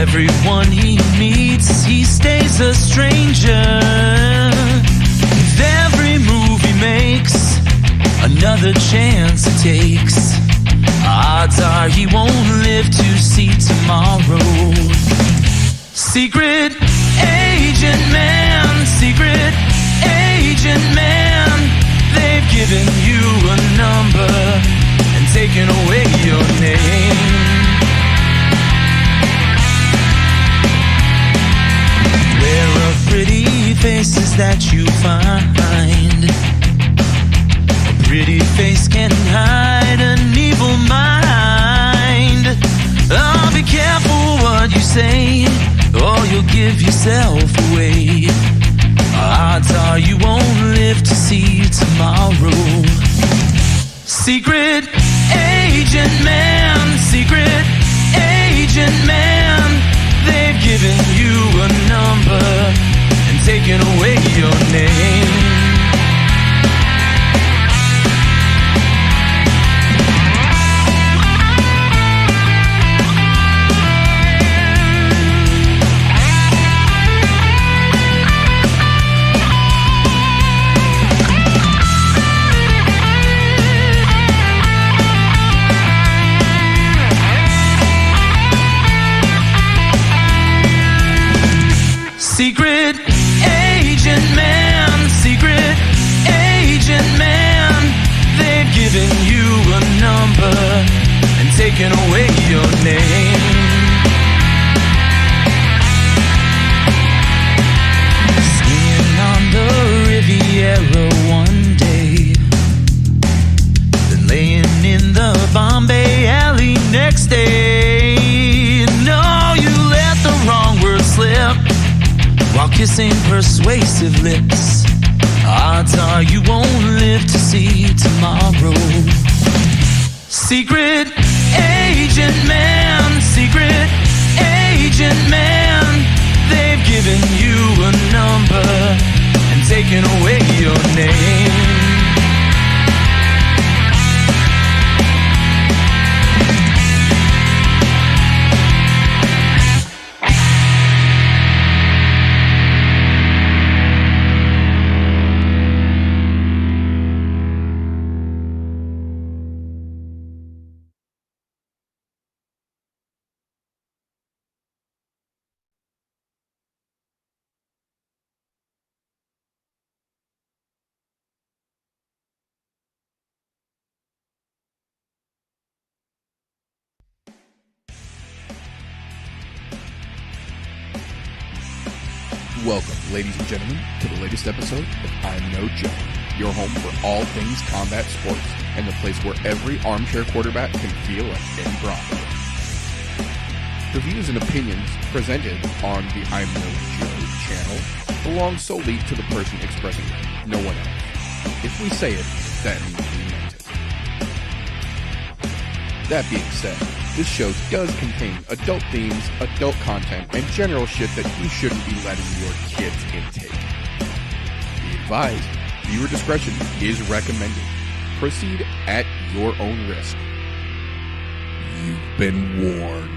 everyone he meets, he stays a stranger. With every move he makes, another chance he takes. Odds are he won't live to see tomorrow. Secret agent man, secret agent man, they've given you a number and taken away your name. Where a pretty face is that you find, a pretty face can hide an evil mind. Oh, be careful what you say, or you'll give yourself away. Odds are you won't live to see tomorrow. Secret agent man, secret agent man, they've given you a number and taken away your name. Secret agent man, secret agent man, they've given you a number and taken away your name. Skiing on the Riviera one day, then laying in the Bombay alley next day. No, you let the wrong word slip while kissing persuasive lips. Odds are you won't live to see tomorrow. Secret agent man, secret agent man, they've given you a number and taken away your name. Welcome, ladies and gentlemen, to the latest episode of I'm No Joe, your home for all things combat sports, and the place where every armchair quarterback can feel like Eddie Bravo. The views and opinions presented on the I'm No Joe channel belong solely to the person expressing them, no one else. If we say it, that means we meant it. That being said, this show does contain adult themes, adult content, and general shit that you shouldn't be letting your kids intake. Be advised, viewer discretion is recommended. Proceed at your own risk. You've been warned.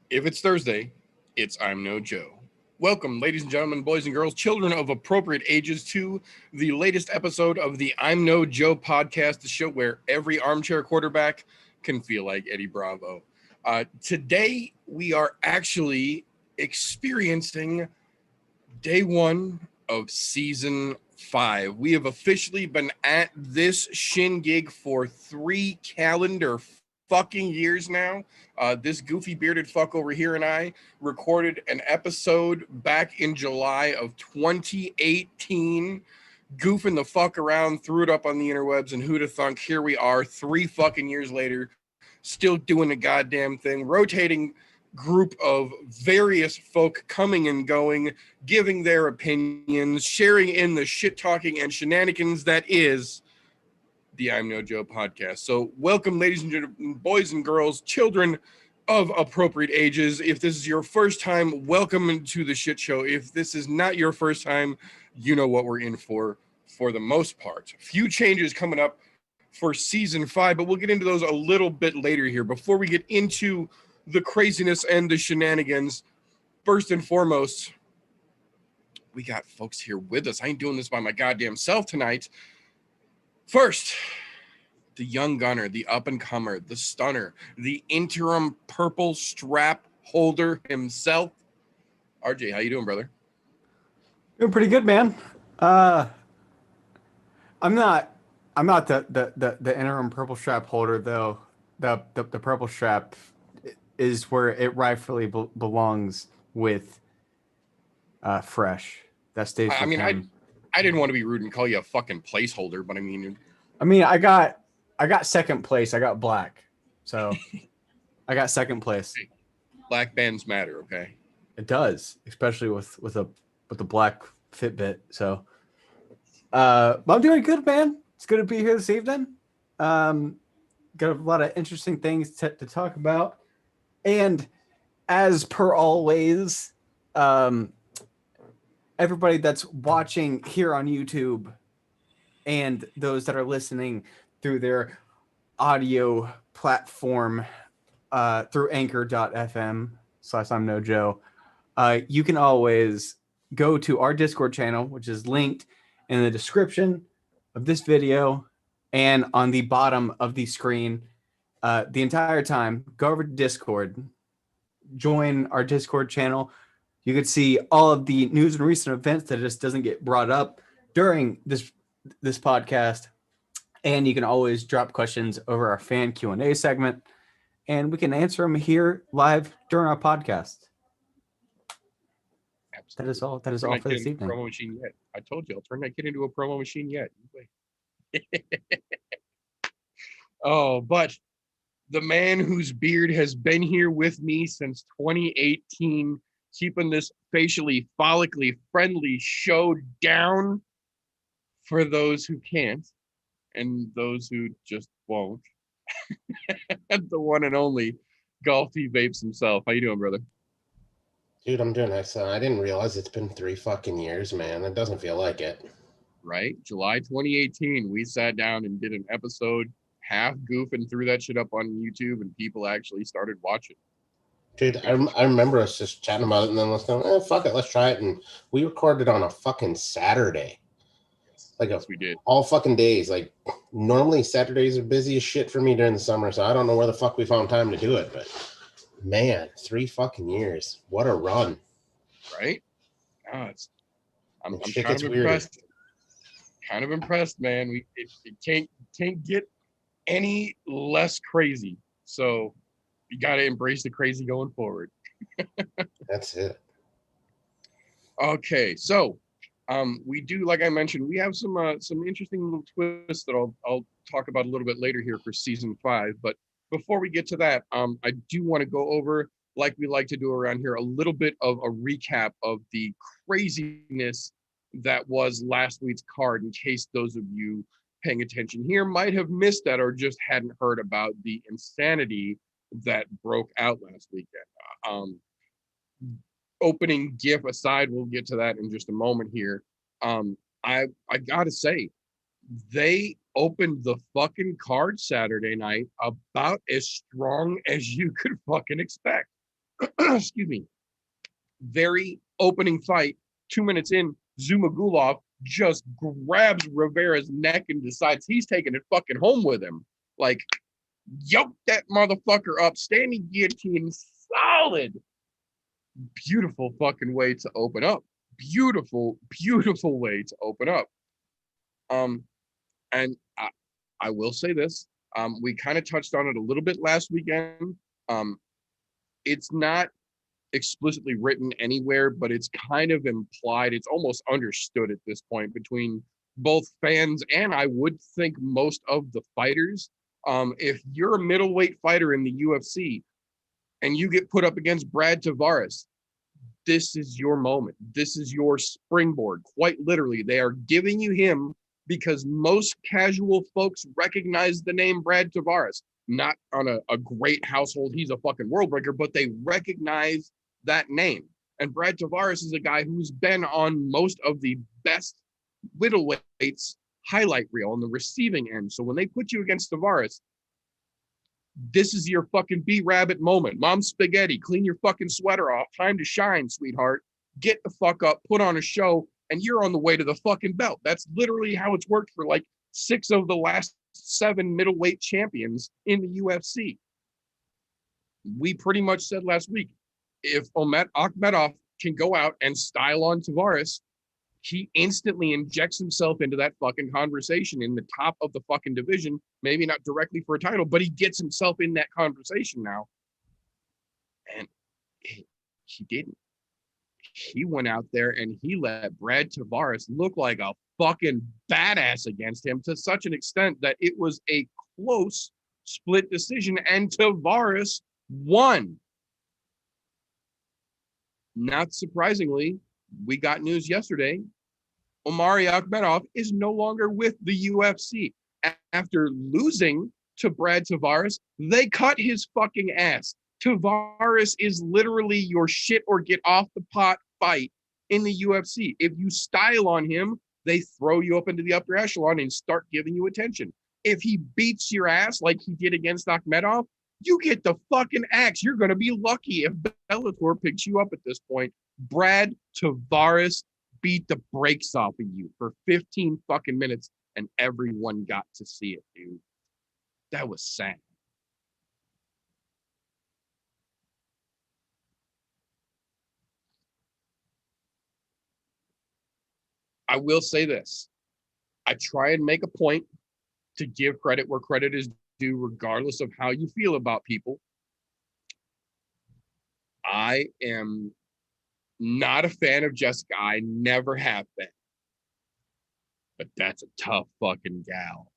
If it's Thursday, it's I'm No Joe. Welcome, ladies and gentlemen, boys and girls, children of appropriate ages, to the latest episode of the I'm No Joe podcast, the show where every armchair quarterback can feel like Eddie Bravo. Today, we are actually experiencing day one of season 5. We have officially been at this shindig for 3 calendar fucking years now. This goofy bearded fuck over here and I recorded an episode back in July of 2018, goofing the fuck around, threw it up on the interwebs, and who'da thunk, here we are 3 fucking years later, still doing the goddamn thing, rotating group of various folk coming and going, giving their opinions, sharing in the shit talking and shenanigans that is the I'm No Joe podcast. So welcome, ladies and gentlemen, boys and girls, children of appropriate ages. If this is your first time, welcome to the shit show. If this is not your first time, you know what we're in for. for the most part. A few changes coming up for season 5, but we'll get into those a little bit later here. Before we get into the craziness and the shenanigans, first and foremost, we got folks here with us. I ain't doing this by my goddamn self tonight. First, the young gunner, the up-and-comer, the stunner, the interim purple strap holder himself. RJ, how you doing, brother? Doing pretty good, man. I'm not the interim purple strap holder though. The purple strap is where it rightfully belongs with Fresh. That stays with him. I didn't want to be rude and call you a fucking placeholder, but I mean, I got second place. I got black, so I got second place. Black bands matter, okay? It does, especially with the black Fitbit. So, but I'm doing good, man. It's good to be here this evening. Got a lot of interesting things to talk about, and as per always, everybody that's watching here on YouTube and those that are listening through their audio platform through anchor.fm/I'mNoJoe, you can always go to our Discord channel, which is linked in the description of this video and on the bottom of the screen the entire time. Go over to Discord, join our Discord channel. You can see all of the news and recent events that just doesn't get brought up during this podcast. And you can always drop questions over our fan Q&A segment, and we can answer them here live during our podcast. Absolutely. That is all for this evening. Promo machine yet. I told you I'll turn that kid into a promo machine yet. Oh, but the man whose beard has been here with me since 2018, keeping this facially follically friendly show down for those who can't and those who just won't. The one and only Golfy Vapes himself. How you doing, brother? Dude, I'm doing excellent. I didn't realize it's been 3 fucking years, man. It doesn't feel like it. Right? July 2018, we sat down and did an episode half goofing, threw that shit up on YouTube, and people actually started watching. Dude, I remember us just chatting about it, and then let's go, fuck it, let's try it. And we recorded on a fucking Saturday. Like, yes, we did. All fucking days. Like, normally Saturdays are busy as shit for me during the summer, so I don't know where the fuck we found time to do it, but man, 3 fucking years. What a run. Right? I'm kind of impressed. Weird. Kind of impressed, man. It can't get any less crazy. So you got to embrace the crazy going forward. That's it. Okay, so we do, like I mentioned, we have some interesting little twists that I'll talk about a little bit later here for season 5. But before we get to that, I do want to go over, like we like to do around here, a little bit of a recap of the craziness that was last week's card, in case those of you paying attention here might have missed that or just hadn't heard about the insanity that broke out last weekend. Opening GIF aside, we'll get to that in just a moment here. I gotta say, they opened the fucking card Saturday night about as strong as you could fucking expect. Excuse me. Very opening fight. 2 minutes in, Zumagulov just grabs Rivera's neck and decides he's taking it fucking home with him. Like, yoke that motherfucker up, standing guillotine, solid. Beautiful fucking way to open up. Beautiful, beautiful way to open up. And I will say this. We kind of touched on it a little bit last weekend. It's not explicitly written anywhere, but it's kind of implied. It's almost understood at this point between both fans and I would think most of the fighters. If you're a middleweight fighter in the UFC and you get put up against Brad Tavares, this is your moment. This is your springboard. Quite literally, they are giving you him because most casual folks recognize the name Brad Tavares. Not on a great household, he's a fucking world breaker, but they recognize that name. And Brad Tavares is a guy who's been on most of the best middleweight's highlight reel on the receiving end. So when they put you against Tavares, this is your fucking B-Rabbit moment. Mom spaghetti, clean your fucking sweater off. Time to shine, sweetheart. Get the fuck up, put on a show, and you're on the way to the fucking belt. That's literally how it's worked for like 6 of the last 7 middleweight champions in the UFC. We pretty much said last week, if Akhmedov can go out and style on Tavares, he instantly injects himself into that fucking conversation in the top of the fucking division. Maybe not directly for a title, but he gets himself in that conversation now. And he didn't. He went out there and he let Brad Tavares look like a fucking badass against him to such an extent that it was a close split decision and Tavares won. Not surprisingly, we got news yesterday. Omari Akhmedov is no longer with the UFC. After losing to Brad Tavares, they cut his fucking ass. Tavares is literally your shit or get off the pot fight in the UFC. If you style on him, they throw you up into the upper echelon and start giving you attention. If he beats your ass like he did against Akhmedov, you get the fucking axe. You're going to be lucky if Bellator picks you up at this point. Brad Tavares beat the brakes off of you for 15 fucking minutes, and everyone got to see it, dude. That was sad. I will say this. I try and make a point to give credit where credit is due, regardless of how you feel about people. I am not a fan of Jessica. I never have been. But that's a tough fucking gal.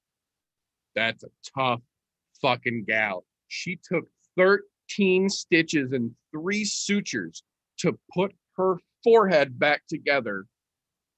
That's a tough fucking gal. She took 13 stitches and 3 sutures to put her forehead back together,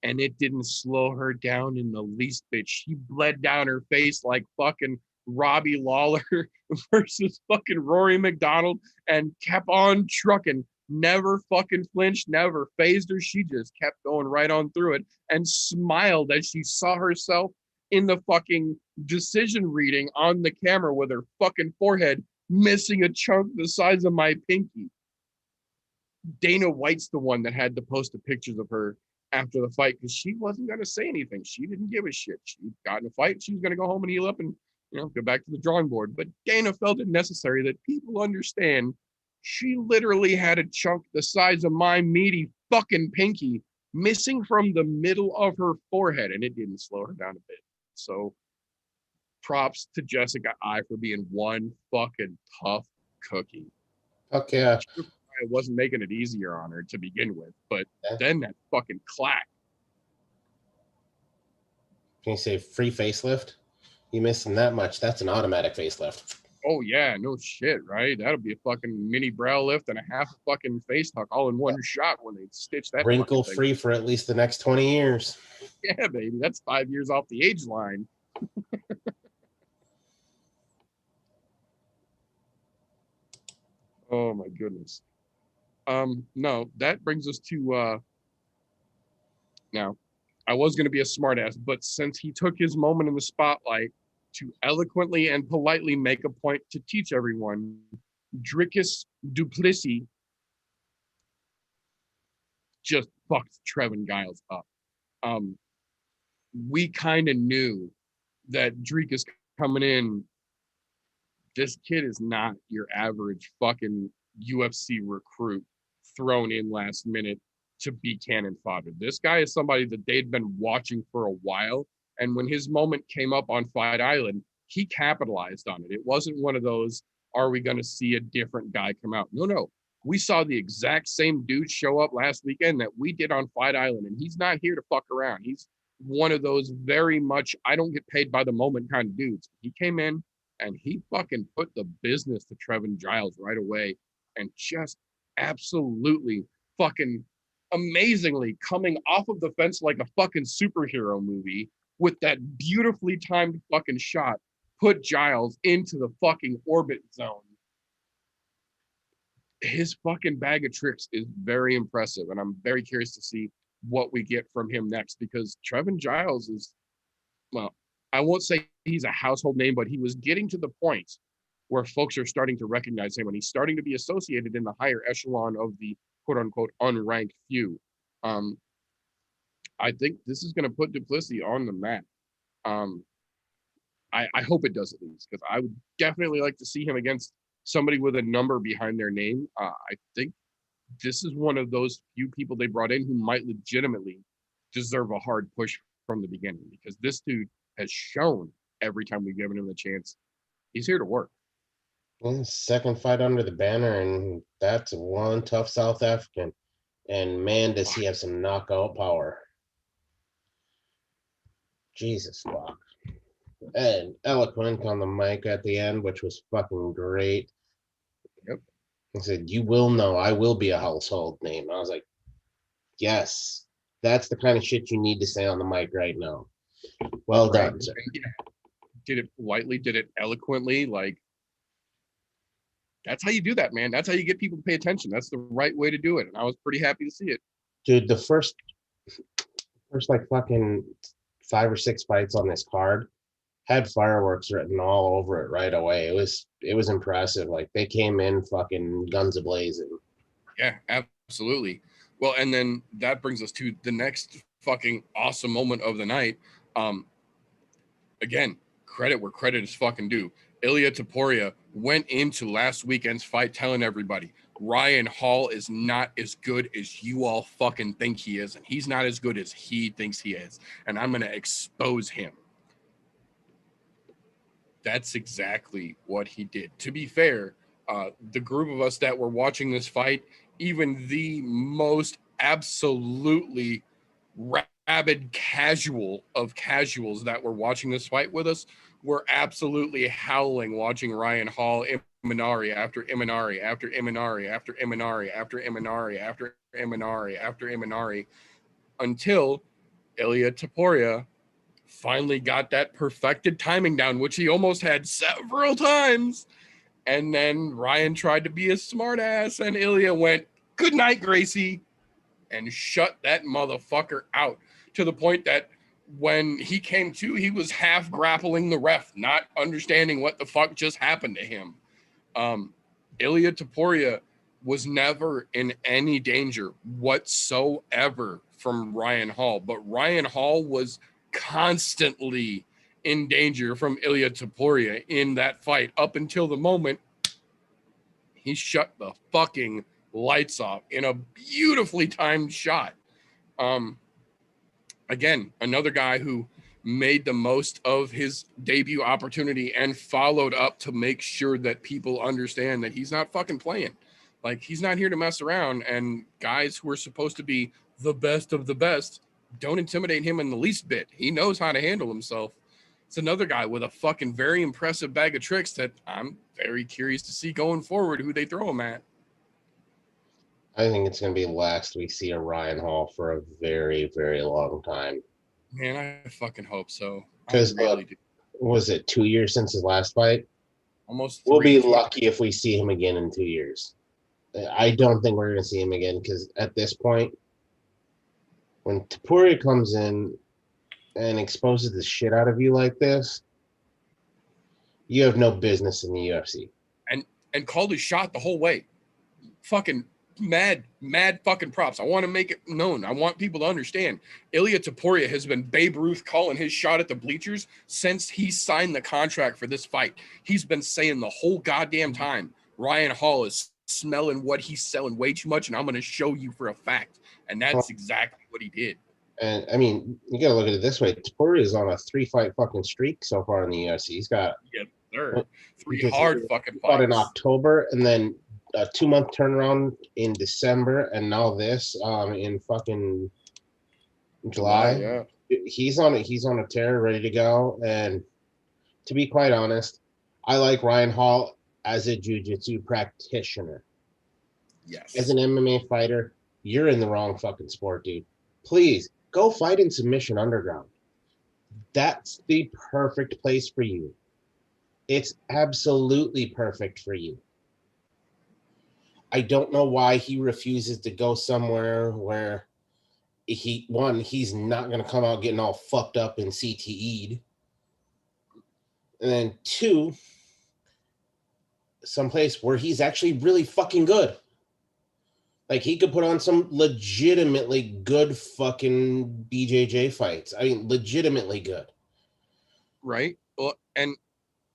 and it didn't slow her down in the least bit. She bled down her face like fucking Robbie Lawler versus fucking Rory McDonald and kept on trucking. Never fucking flinched, never phased her. She just kept going right on through it and smiled as she saw herself in the fucking decision reading on the camera with her fucking forehead missing a chunk the size of my pinky. Dana White's the one that had to post the pictures of her after the fight because she wasn't going to say anything. She didn't give a shit. She got in a fight. She was going to go home and heal up and, go back to the drawing board. But Dana felt it necessary that people understand she literally had a chunk the size of my meaty fucking pinky missing from the middle of her forehead, and it didn't slow her down a bit. So props to Jessica I for being one fucking tough cookie. Fuck yeah. I wasn't making it easier on her to begin with, but then that fucking clack. Can you say free facelift? You missing that much? That's an automatic facelift. Oh yeah, no shit, right? That'll be a fucking mini brow lift and a half a fucking face tuck all in one shot when they stitch that. Wrinkle free for at least the next 20 years. Yeah, baby, that's 5 years off the age line. Oh my goodness. No, that brings us to now, I was going to be a smartass, but since he took his moment in the spotlight to eloquently and politely make a point to teach everyone, Dricus Duplessis just fucked Trevin Giles up. We kind of knew that Dricus coming in, this kid is not your average fucking UFC recruit thrown in last minute to be cannon fodder. This guy is somebody that they'd been watching for a while. And when his moment came up on Fight Island, he capitalized on it. It wasn't one of those, are we going to see a different guy come out? No. We saw the exact same dude show up last weekend that we did on Fight Island. And he's not here to fuck around. He's one of those very much, I don't get paid by the moment kind of dudes. He came in and he fucking put the business to Trevin Giles right away and just absolutely fucking amazingly coming off of the fence like a fucking superhero movie with that beautifully timed fucking shot, put Giles into the fucking orbit zone. His fucking bag of tricks is very impressive, and I'm very curious to see what we get from him next, because Trevin Giles is, well, I won't say he's a household name, but he was getting to the point where folks are starting to recognize him, and he's starting to be associated in the higher echelon of the quote unquote unranked few. I think this is going to put Duplessis on the map. I hope it does, at least, because I would definitely like to see him against somebody with a number behind their name. I think this is one of those few people they brought in who might legitimately deserve a hard push from the beginning, because this dude has shown every time we've given him a chance, he's here to work. Second fight under the banner, and that's one tough South African. And man, does he have some knockout power. Jesus fuck. And eloquent on the mic at the end, which was fucking great. Yep. He said, "You will know, I will be a household name." I was like, yes, that's the kind of shit you need to say on the mic right now. Well done, sir. Did it lightly, did it eloquently. Like, that's how you do that, man. That's how you get people to pay attention. That's the right way to do it. And I was pretty happy to see it. Dude, the first like fucking 5 or 6 fights on this card had fireworks written all over it right away. It was impressive. Like, they came in fucking guns a-blazing. Yeah, absolutely. Well, and then that brings us to the next fucking awesome moment of the night. Again, credit where credit is fucking due. Ilia Topuria went into last weekend's fight telling everybody, Ryan Hall is not as good as you all fucking think he is, and he's not as good as he thinks he is, and I'm going to expose him. That's exactly what he did. To be fair, the group of us that were watching this fight, even the most absolutely rabid casual of casuals that were watching this fight with us were absolutely howling watching Ryan Hall Imanari after Imanari after Imanari after Imanari after Imanari after Imanari after Imanari until Ilia Topuria finally got that perfected timing down, which he almost had several times. And then Ryan tried to be a smartass, and Ilia went, "Good night, Gracie," and shut that motherfucker out, to the point that when he came to, he was half grappling the ref, not understanding what the fuck just happened to him. Ilia Topuria was never in any danger whatsoever from Ryan Hall, but Ryan Hall was constantly in danger from Ilia Topuria in that fight up until the moment he shut the fucking lights off in a beautifully timed shot. Again, another guy who made the most of his debut opportunity and followed up to make sure that people understand that he's not fucking playing. Like, he's not here to mess around, and guys who are supposed to be the best of the best don't intimidate him in the least bit. He knows how to handle himself. It's another guy with a fucking very impressive bag of tricks that I'm very curious to see going forward who they throw him at. I think it's going to be the last we see of Ryan Hall for a very, very long time. Man, I fucking hope so. Because really was it 2 years since his last fight? Almost. We'll be lucky if we see him again in 2 years. I don't think we're going to see him again, because at this point, when Topuria comes in and exposes the shit out of you like this, you have no business in the UFC. And called his shot the whole way. Fucking mad fucking props. I want to make it known. I want people to understand. Ilia Topuria has been Babe Ruth calling his shot at the bleachers since he signed the contract for this fight. He's been saying the whole goddamn time, Ryan Hall is smelling what he's selling way too much, and I'm going to show you for a fact. And that's exactly what he did. And I mean, you got to look at it this way. Topuria is on a 3-fight fucking streak so far in the UFC. He's got 3 hard fucking fights. Fought in October, and then a 2-month turnaround in December, and now this in fucking July. Yeah. He's on a tear, ready to go. And to be quite honest, I like Ryan Hall as a jiu-jitsu practitioner. Yes. As an MMA fighter, you're in the wrong fucking sport, dude. Please go fight in Submission Underground. That's the perfect place for you. It's absolutely perfect for you. I don't know why he refuses to go somewhere where he's not going to come out getting all fucked up and CTE'd. And then 2, someplace where he's actually really fucking good. Like, he could put on some legitimately good fucking BJJ fights. I mean, legitimately good. Right. Well, and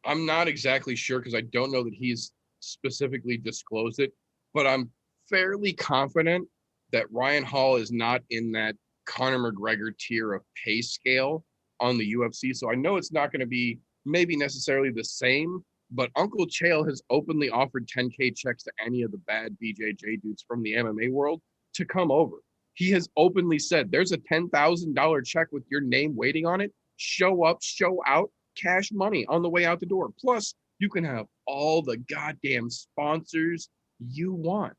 I'm not exactly sure because I don't know that he's specifically disclosed it, but I'm fairly confident that Ryan Hall is not in that Conor McGregor tier of pay scale on the UFC. So I know it's not going to be maybe necessarily the same, but Uncle Chael has openly offered 10K checks to any of the bad BJJ dudes from the MMA world to come over. He has openly said, there's a $10,000 check with your name waiting on it. Show up, show out, cash money on the way out the door. Plus, you can have all the goddamn sponsors you want.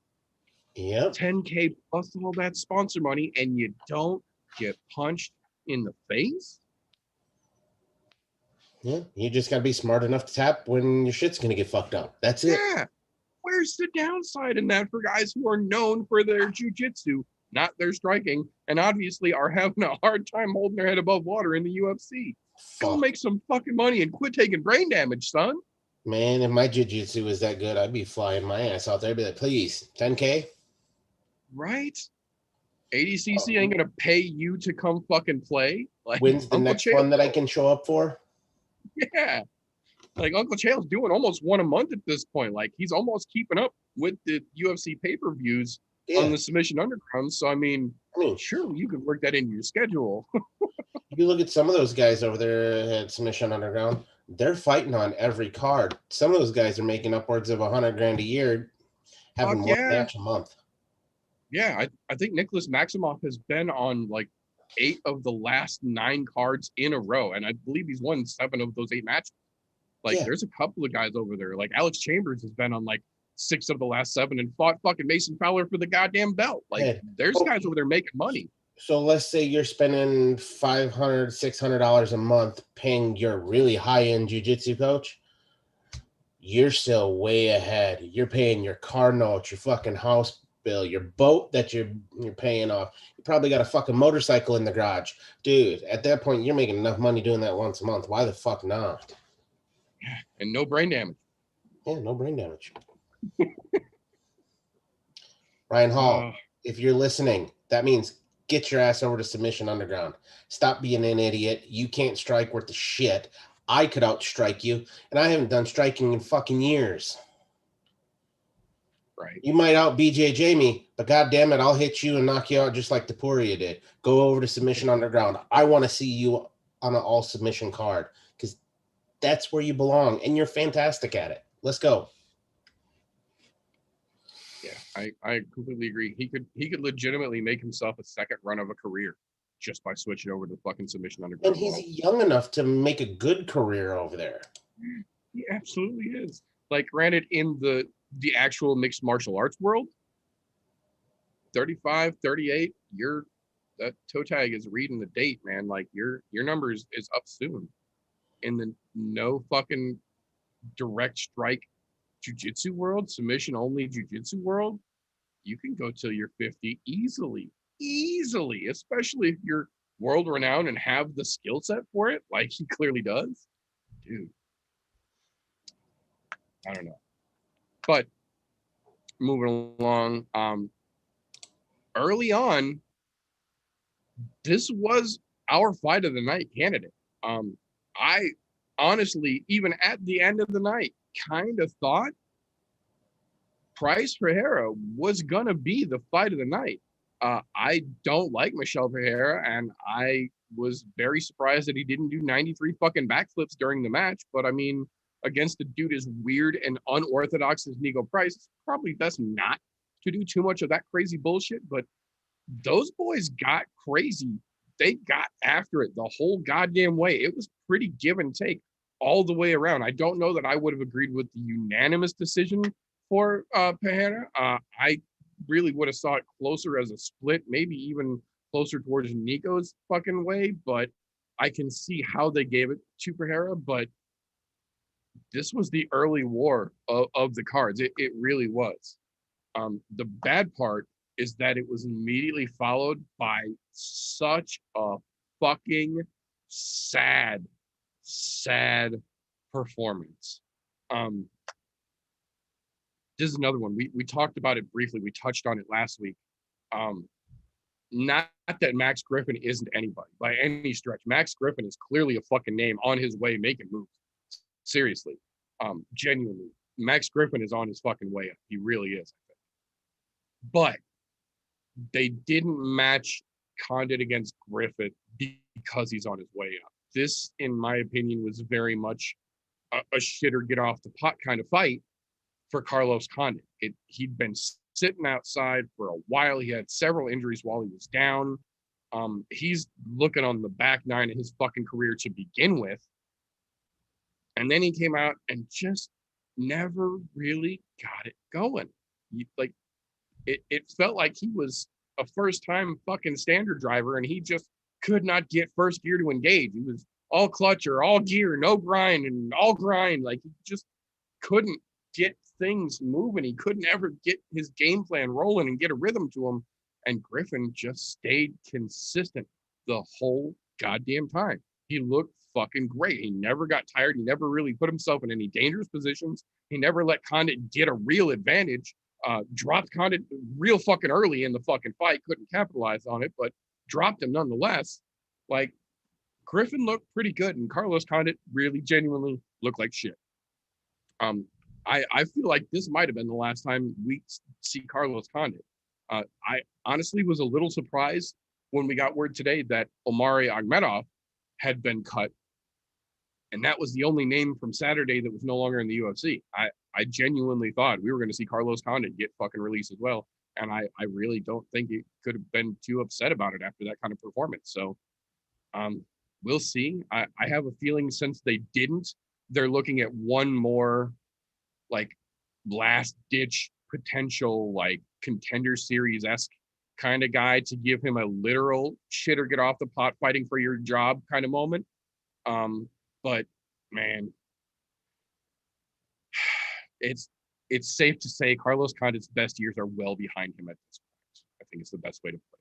Yep. 10K plus all that sponsor money, and you don't get punched in the face? Yeah, you just got to be smart enough to tap when your shit's going to get fucked up. That's it. Yeah. Where's the downside in that for guys who are known for their jiu-jitsu, not their striking, and obviously are having a hard time holding their head above water in the UFC? Go make some fucking money and quit taking brain damage, son. Man, if my jiu-jitsu was that good, I'd be flying my ass out there. I'd be like, please, 10K? Right? ADCC ain't going to pay you to come fucking play. Like, when's the Uncle next Chael, one that I can show up for? Yeah. Like, Uncle Chael's doing almost one a month at this point. Like, he's almost keeping up with the UFC pay-per-views on the Submission Underground. So, I mean, surely you could work that into your schedule. You look at some of those guys over there at Submission Underground, they're fighting on every card. Some of those guys are making upwards of $100,000 a year, having one match a month. Yeah, I think Nicholas Maximoff has been on like 8 of the last 9 cards in a row, and I believe he's won 7 of those 8 matches. Like, there's a couple of guys over there. Like, Alex Chambers has been on like 6 of the last 7 and fought fucking Mason Fowler for the goddamn belt. Like, there's guys over there making money. So let's say you're spending $500, $600 a month paying your really high-end jiu-jitsu coach. You're still way ahead. You're paying your car note, your fucking house bill, your boat that you're paying off. You probably got a fucking motorcycle in the garage. Dude, at that point, you're making enough money doing that once a month. Why the fuck not? Yeah, and no brain damage. Yeah, no brain damage. Ryan Hall, if you're listening, that means get your ass over to Submission Underground. Stop being an idiot. You can't strike worth the shit. I could outstrike you, and I haven't done striking in fucking years. Right. You might out BJJ me, but goddamn it, I'll hit you and knock you out just like Tapuria did. Go over to Submission Underground. I want to see you on an all submission card because that's where you belong, and you're fantastic at it. Let's go. Yeah, I completely agree. He could legitimately make himself a second run of a career just by switching over to fucking Submission Underground. And he's young enough to make a good career over there. He absolutely is. Like, granted, in the actual mixed martial arts world, 35, 38, that toe tag is reading the date, man. Like, your number is up soon. In the no fucking direct strike jiu-jitsu world, submission only jiu-jitsu world, you can go till you're 50 easily, especially if you're world renowned and have the skill set for it, like he clearly does. Dude, I don't know. But moving along, early on, this was our fight of the night candidate. I honestly, even at the end of the night, kind of thought Price Ferreira was gonna be the fight of the night. I don't like Michel Ferreira, and I was very surprised that he didn't do 93 fucking backflips during the match. But I mean, against a dude as weird and unorthodox as Nico Price, it's probably best not to do too much of that crazy bullshit. But those boys got crazy. They got after it the whole goddamn way. It was pretty give and take all the way around. I don't know that I would have agreed with the unanimous decision for Ferreira. I really would have saw it closer as a split, maybe even closer towards Nico's fucking way, but I can see how they gave it to Ferreira. But this was the early war of the cards. It really was. The bad part is that it was immediately followed by such a fucking sad performance. This is another one. We talked about it briefly. We touched on it last week. Not that Max Griffin isn't anybody by any stretch. Max Griffin is clearly a fucking name on his way making moves. Seriously. Genuinely. Max Griffin is on his fucking way up. He really is. But they didn't match Condit against Griffith because he's on his way up. This, in my opinion, was very much a shit or get off the pot kind of fight for Carlos Condit. He'd been sitting outside for a while. He had several injuries while he was down. He's looking on the back nine of his fucking career to begin with. And then he came out and just never really got it going. It felt like he was a first-time fucking standard driver, and he just could not get first gear to engage. He was all clutch or all gear, no grind, and all grind. Like, he just couldn't get things moving. He couldn't ever get his game plan rolling and get a rhythm to him. And Griffin just stayed consistent the whole goddamn time. He looked fucking great. He never got tired. He never really put himself in any dangerous positions. He never let Condit get a real advantage. Dropped Condit real fucking early in the fucking fight. Couldn't capitalize on it, but dropped him nonetheless. Like, Griffin looked pretty good, and Carlos Condit really genuinely looked like shit. I feel like this might have been the last time we see Carlos Condit. I honestly was a little surprised when we got word today that Omari Akhmedov had been cut, and that was the only name from Saturday that was no longer in the UFC. I genuinely thought we were going to see Carlos Condit get fucking released as well, and I really don't think he could have been too upset about it after that kind of performance. So we'll see. I have a feeling since they didn't, they're looking at one more like last ditch potential like contender series-esque kind of guy to give him a literal shit or get off the pot fighting for your job kind of moment. But man, it's safe to say Carlos Condit's best years are well behind him at this point. I think it's the best way to put it.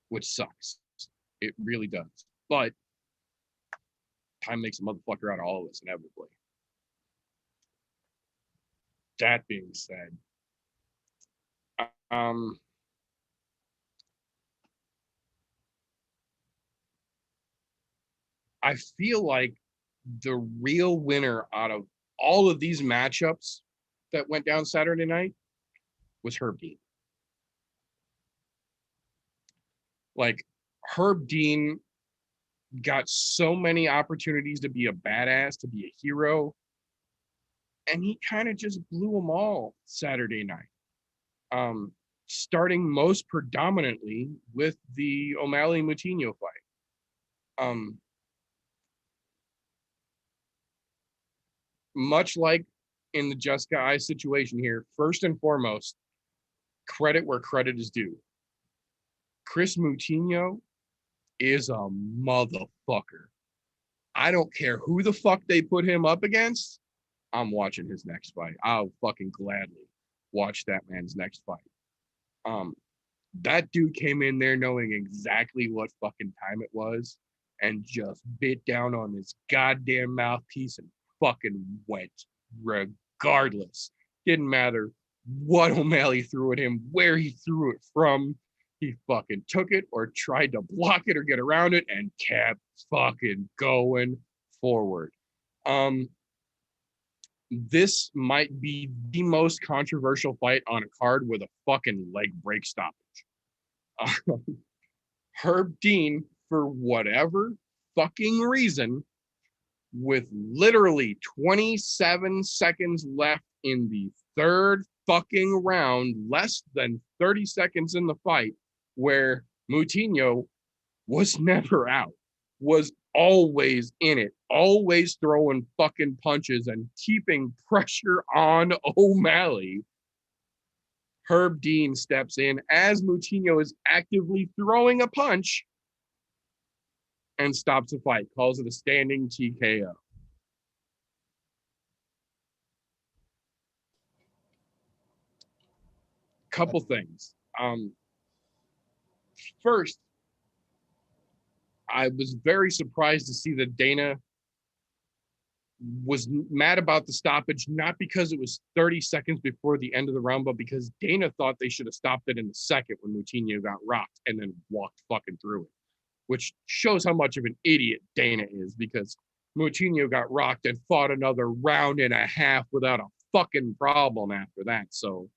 Which sucks. It really does. But time makes a motherfucker out of all of us, inevitably. That being said, I feel like the real winner out of all of these matchups that went down Saturday night was Herb Dean. Like, Herb Dean got so many opportunities to be a badass, to be a hero, and he kind of just blew them all Saturday night. Starting most predominantly with the O'Malley-Moutinho fight. Much like in the Jessica I situation here, first and foremost, credit where credit is due. Chris Moutinho is a motherfucker. I don't care who the fuck they put him up against. I'm watching his next fight. I'll fucking gladly watch that man's next fight. That dude came in there knowing exactly what fucking time it was and just bit down on his goddamn mouthpiece and fucking went regardless. Didn't matter what O'Malley threw at him, where he threw it from. He fucking took it or tried to block it or get around it and kept fucking going forward. This might be the most controversial fight on a card with a fucking leg break stoppage. Herb Dean, for whatever fucking reason, with literally 27 seconds left in the third fucking round, less than 30 seconds in the fight, where Moutinho was never out, was always in it, always throwing fucking punches and keeping pressure on O'Malley. Herb Dean steps in as Moutinho is actively throwing a punch and stops the fight, calls it a standing TKO. couple things. First, I was very surprised to see that Dana was mad about the stoppage, not because it was 30 seconds before the end of the round, but because Dana thought they should have stopped it in the second when Moutinho got rocked and then walked fucking through it, which shows how much of an idiot Dana is, because Moutinho got rocked and fought another round and a half without a fucking problem after that. So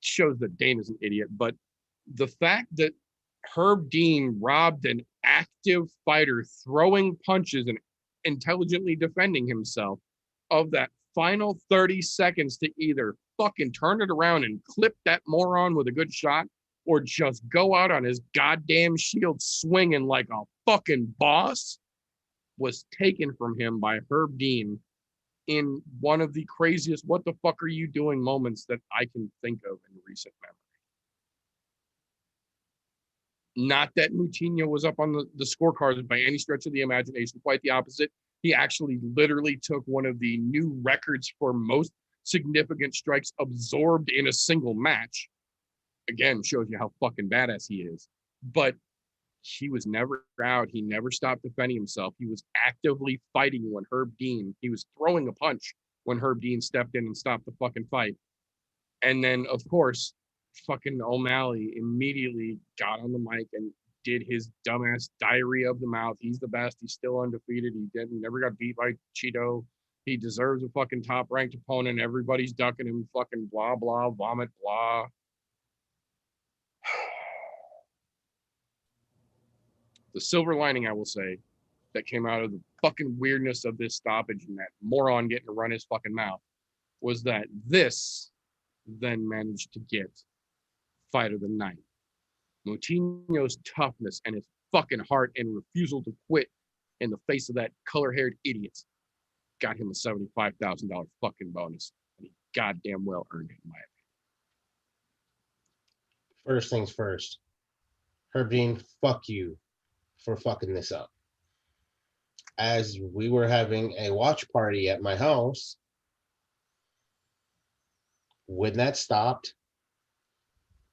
shows that Dana's an idiot. But the fact that Herb Dean robbed an active fighter throwing punches and intelligently defending himself of that final 30 seconds to either fucking turn it around and clip that moron with a good shot, or just go out on his goddamn shield swinging like a fucking boss, was taken from him by Herb Dean in one of the craziest what the fuck are you doing moments that I can think of in recent memory. Not that Moutinho was up on the scorecards by any stretch of the imagination, quite the opposite. He actually literally took one of the new records for most significant strikes absorbed in a single match. Again, shows you how fucking badass he is. But he was never out. He never stopped defending himself. He was actively fighting when Herb Dean, he was throwing a punch when Herb Dean stepped in and stopped the fucking fight. And then, of course, fucking O'Malley immediately got on the mic and did his dumbass diarrhea of the mouth. He's the best. He's still undefeated. He never got beat by Cheeto. He deserves a fucking top-ranked opponent. Everybody's ducking him. Fucking blah, blah, vomit, blah. The silver lining, I will say, that came out of the fucking weirdness of this stoppage and that moron getting to run his fucking mouth was that this then managed to get fight of the night. Moutinho's toughness and his fucking heart and refusal to quit in the face of that color-haired idiot got him a $75,000 fucking bonus. And he goddamn well earned it, in my opinion. First things first. Herb Dean, fuck you for fucking this up. As we were having a watch party at my house, when that stopped,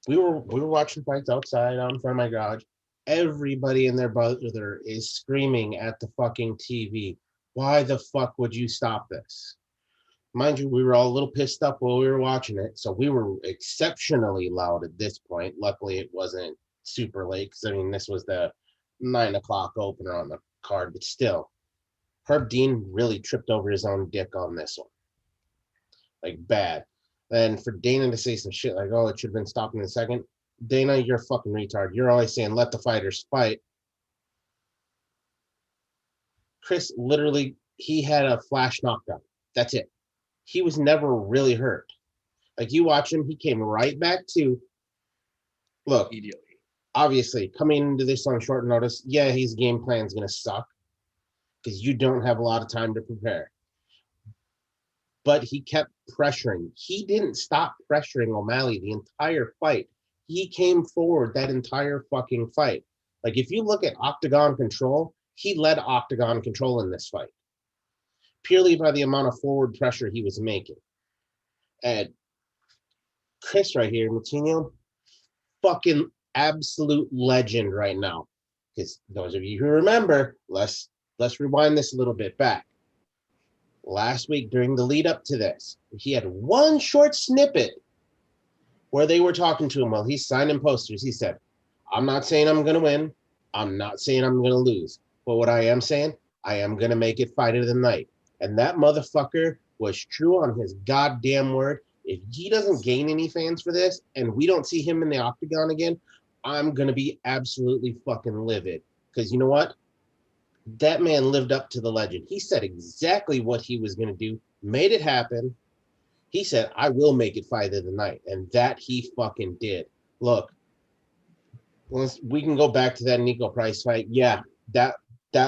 we were watching fights outside out in front of my garage. Everybody and their brother is screaming at the fucking TV. Why the fuck would you stop this? Mind you, we were all a little pissed up while we were watching it, so we were exceptionally loud at this point. Luckily, it wasn't super late, because I mean, this was the 9 o'clock opener on the card, but still, Herb Dean really tripped over his own dick on this one. Like, bad. And for Dana to say some shit like, oh, it should have been stopped in a second. Dana, you're a fucking retard. You're always saying, let the fighters fight. Chris, literally, he had a flash knockdown. That's it. He was never really hurt. Like, you watch him, he came right back to, look, Immediately. Obviously, coming into this on short notice, yeah, his game plan is going to suck because you don't have a lot of time to prepare. But he kept pressuring. He didn't stop pressuring O'Malley the entire fight. He came forward that entire fucking fight. Like, if you look at Octagon Control, he led Octagon Control in this fight, purely by the amount of forward pressure he was making. And Chris right here, Moutinho, fucking absolute legend right now. Because those of you who remember, let's rewind this a little bit back. Last week, during the lead up to this, he had one short snippet where they were talking to him while he's signing posters. He said, I'm not saying I'm going to win. I'm not saying I'm going to lose. But what I am saying, I am going to make it fight of the night. And that motherfucker was true on his goddamn word. If he doesn't gain any fans for this and we don't see him in the octagon again, I'm going to be absolutely fucking livid. Because you know what? That man lived up to the legend. He said exactly what he was going to do, made it happen. He said, I will make it fight of the night. And that he fucking did. Look, we can go back to that Nico Price fight. Yeah, that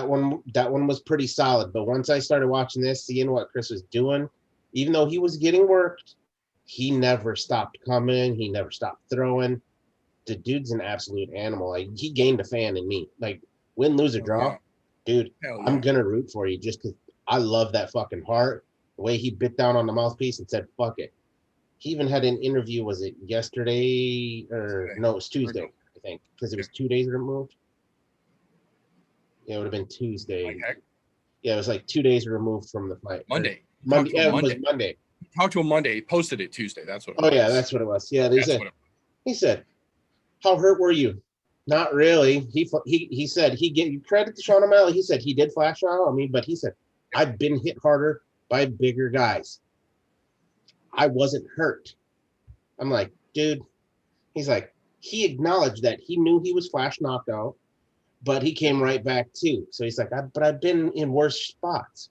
one was pretty solid. But once I started watching this, seeing what Chris was doing, even though he was getting worked, he never stopped coming. He never stopped throwing. The dude's an absolute animal. Like, he gained a fan in me. Like, win, lose, or draw. Yeah. Dude, Yeah. I'm going to root for you just because I love that fucking heart. The way he bit down on the mouthpiece and said, fuck it. He even had an interview. Was it yesterday or no? It was Tuesday, I think, because it was 2 days removed. Yeah, it would have been Tuesday. Like heck, Yeah, it was like 2 days removed from the fight. Monday. Monday. Yeah, it was Monday. Talked to him Monday. He posted it Tuesday. That's what it Oh was. yeah, that's what it was. Yeah, That's what it was. he said, "How hurt were you?" Not really. He said he gave you credit to Sean O'Malley. He said he did flash out on me, but he said I've been hit harder by bigger guys. I wasn't hurt. I'm like, dude. He's like, he acknowledged that he knew he was flash knocked out, but he came right back too. So he's like, but I've been in worse spots.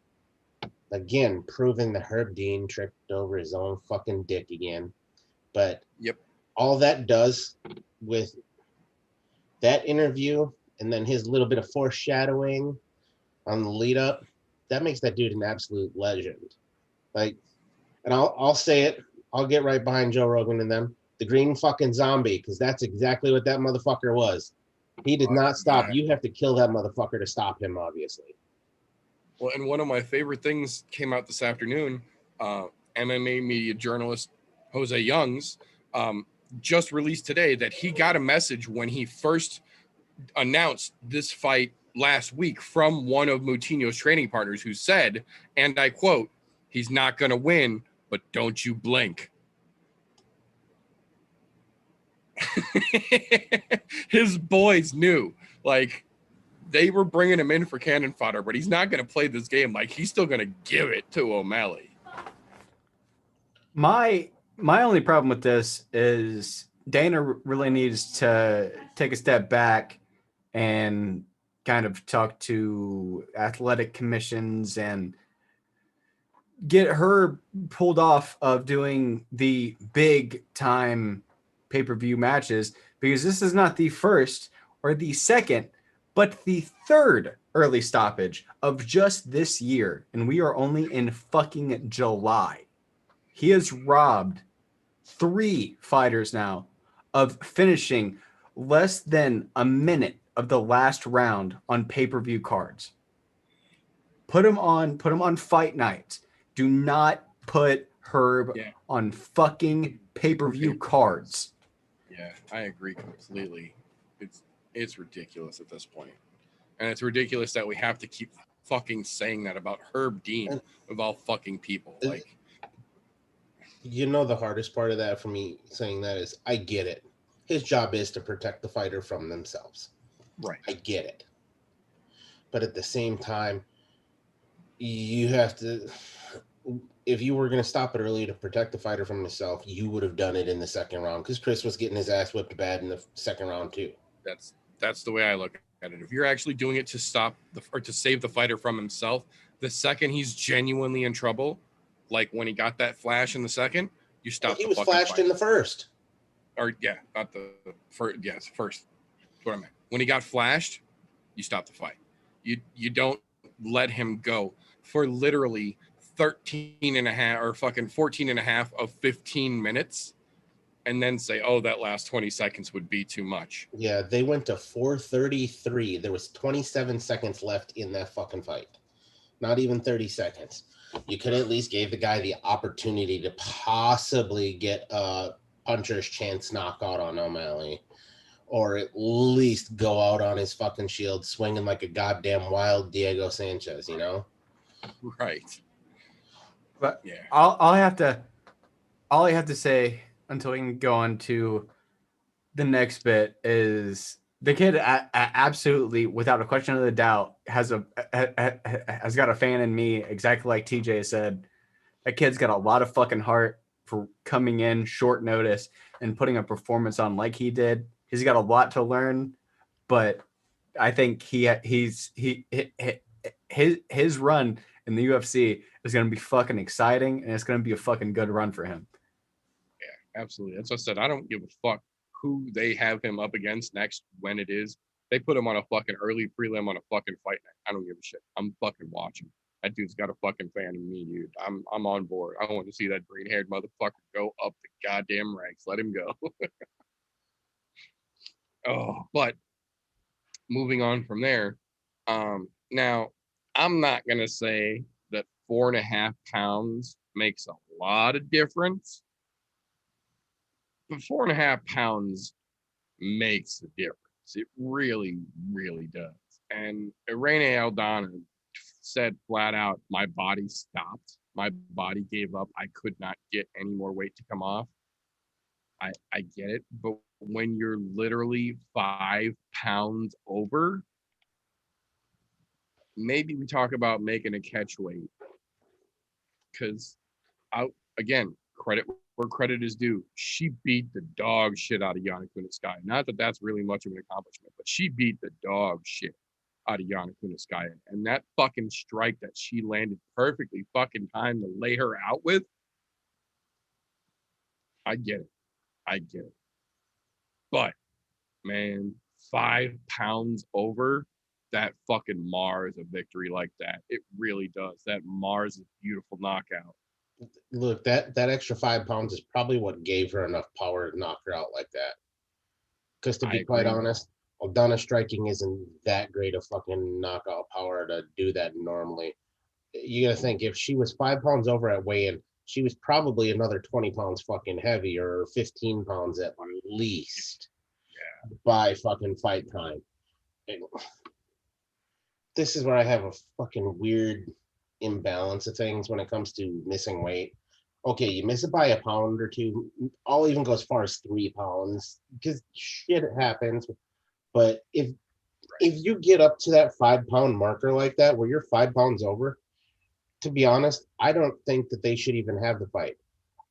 Again, proving that Herb Dean tripped over his own fucking dick again. But yep, all that does with that interview and then his little bit of foreshadowing on the lead up, that makes that dude an absolute legend. Like, and I'll say it, I'll get right behind Joe Rogan and them. The green fucking zombie, because that's exactly what that motherfucker was. He did not stop. You have to kill that motherfucker to stop him, obviously. Well, and one of my favorite things came out this afternoon. MMA media journalist Jose Youngs just released today that he got a message when he first announced this fight last week from one of Moutinho's training partners who said, and I quote, "He's not going to win, but don't you blink." His boys knew, like, they were bringing him in for cannon fodder, but he's not going to play this game. Like, he's still going to give it to O'Malley. My only problem with this is Dana really needs to take a step back and kind of talk to athletic commissions and get her pulled off of doing the big time pay-per-view matches, because this is not the first or the second, but the third early stoppage of just this year. And we are only in fucking July. He has robbed 3 fighters now of finishing less than a minute of the last round on pay-per-view cards. Put him on fight nights. Do not put Herb on fucking pay-per-view cards. Yeah, I agree completely. It's ridiculous at this point. And it's ridiculous that we have to keep fucking saying that about Herb Dean of all fucking people. Like, you know, the hardest part of that for me saying that is I get it. His job is to protect the fighter from themselves. Right. I get it. But at the same time, you have to, if you were going to stop it early to protect the fighter from himself, you would have done it in the second round, because Chris was getting his ass whipped bad in the second round too. That's the way I look at it. If you're actually doing it to stop or to save the fighter from himself, the second he's genuinely in trouble, like when he got that flash in the second, you stop. He was flashed in the first. Or not the first. Yes, first. That's what I meant. When he got flashed, you stop the fight. You don't let him go for literally 13 and a half or fucking 14 and a half of 15 minutes and then say, oh, that last 20 seconds would be too much. Yeah, they went to 4:33. There was 27 seconds left in that fucking fight. Not even 30 seconds. You could at least gave the guy the opportunity to possibly get a puncher's chance knockout on O'Malley, or at least go out on his fucking shield swinging like a goddamn wild Diego Sanchez, you know? Right. But yeah, all I have to say until we can go on to the next bit is the kid absolutely, without a question of the doubt, has got a fan in me, exactly like TJ said. That kid's got a lot of fucking heart for coming in short notice and putting a performance on like he did. He's got a lot to learn, but I think his run in the UFC is going to be fucking exciting, and it's going to be a fucking good run for him. Yeah, absolutely. That's what I said. I don't give a fuck who they have him up against next when it is. They put him on a fucking early prelim on a fucking fight night. I don't give a shit. I'm fucking watching. That dude's got a fucking fan in me, dude. I'm on board. I want to see that green-haired motherfucker go up the goddamn ranks. Let him go. Oh, but moving on from there. Now, I'm not going to say that 4.5 pounds makes a lot of difference, But 4.5 pounds makes the difference. It really, really does. And Irene Aldana said flat out, my body stopped. My body gave up. I could not get any more weight to come off. I get it. But when you're literally 5 pounds over, maybe we talk about making a catch weight. Because, again, credit where credit is due. She beat the dog shit out of Yana Kunitskaya. Not that that's really much of an accomplishment, but she beat the dog shit out of Yana Kunitskaya. And that fucking strike that she landed perfectly fucking timed to lay her out with, I get it. I get it. But, man, 5 pounds over, that fucking mars a victory like that. It really does. That mars a beautiful knockout. Look, that extra 5 pounds is probably what gave her enough power to knock her out like that. Because to be quite honest, Aldana striking isn't that great of fucking knockout power to do that normally. You gotta think, if she was 5 pounds over at weigh-in, she was probably another 20 pounds fucking heavy, or 15 pounds at least. Yeah. By fucking fight time. And this is where I have a fucking weird imbalance of things when it comes to missing weight. Okay, you miss it by a pound or two. I'll even go as far as 3 pounds because shit happens. But if you get up to that 5 pound marker like that, where you're 5 pounds over, to be honest, I don't think that they should even have the fight.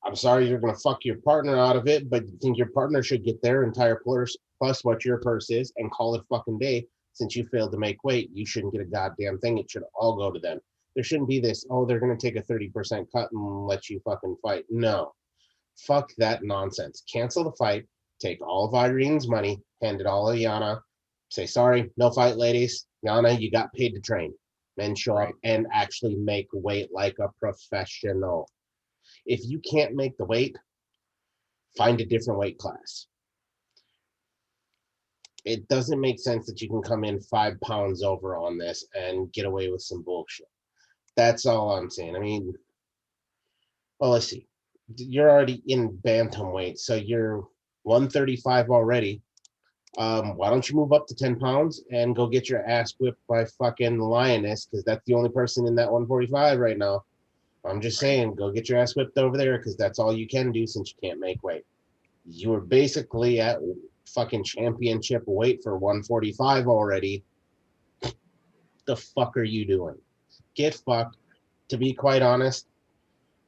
I'm sorry you're gonna fuck your partner out of it, but you think your partner should get their entire purse plus what your purse is and call it fucking day. Since you failed to make weight, you shouldn't get a goddamn thing. It should all go to them. There shouldn't be this, oh, they're going to take a 30% cut and let you fucking fight. No. Fuck that nonsense. Cancel the fight. Take all of Irene's money. Hand it all to Yana. Say, sorry, no fight, ladies. Yana, you got paid to train. Men show up and actually make weight like a professional. If you can't make the weight, find a different weight class. It doesn't make sense that you can come in 5 pounds over on this and get away with some bullshit. That's all I'm saying. I mean, well, let's see. You're already in bantamweight, so you're 135 already. Why don't you move up to 10 pounds and go get your ass whipped by fucking Lioness, because that's the only person in that 145 right now. I'm just saying, go get your ass whipped over there, because that's all you can do since you can't make weight. You were basically at fucking championship weight for 145 already. The fuck are you doing? Get fucked. To be quite honest,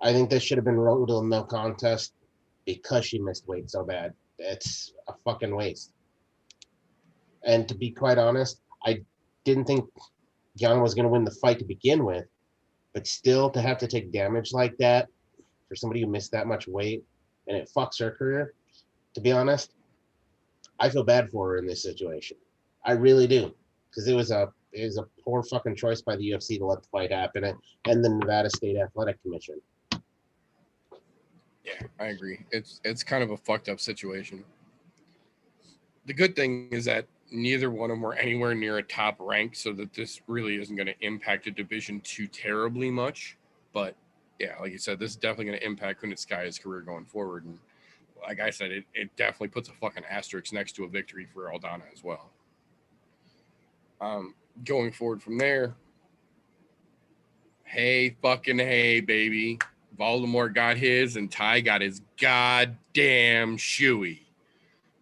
I think this should have been ruled a no contest because she missed weight so bad. It's a fucking waste. And to be quite honest, I didn't think Yana was going to win the fight to begin with, but still to have to take damage like that for somebody who missed that much weight and it fucks her career, to be honest, I feel bad for her in this situation. I really do, because it was a poor fucking choice by the UFC to let the fight happen and the Nevada State Athletic Commission. Yeah, I agree. It's kind of a fucked up situation. The good thing is that neither one of them were anywhere near a top rank, so that this really isn't going to impact the division too terribly much. But yeah, like you said, this is definitely going to impact Kunitskaya's career going forward. And like I said, it definitely puts a fucking asterisk next to a victory for Aldana as well. Going forward from there, hey, baby. Voldemort got his, and Ty got his goddamn shoey.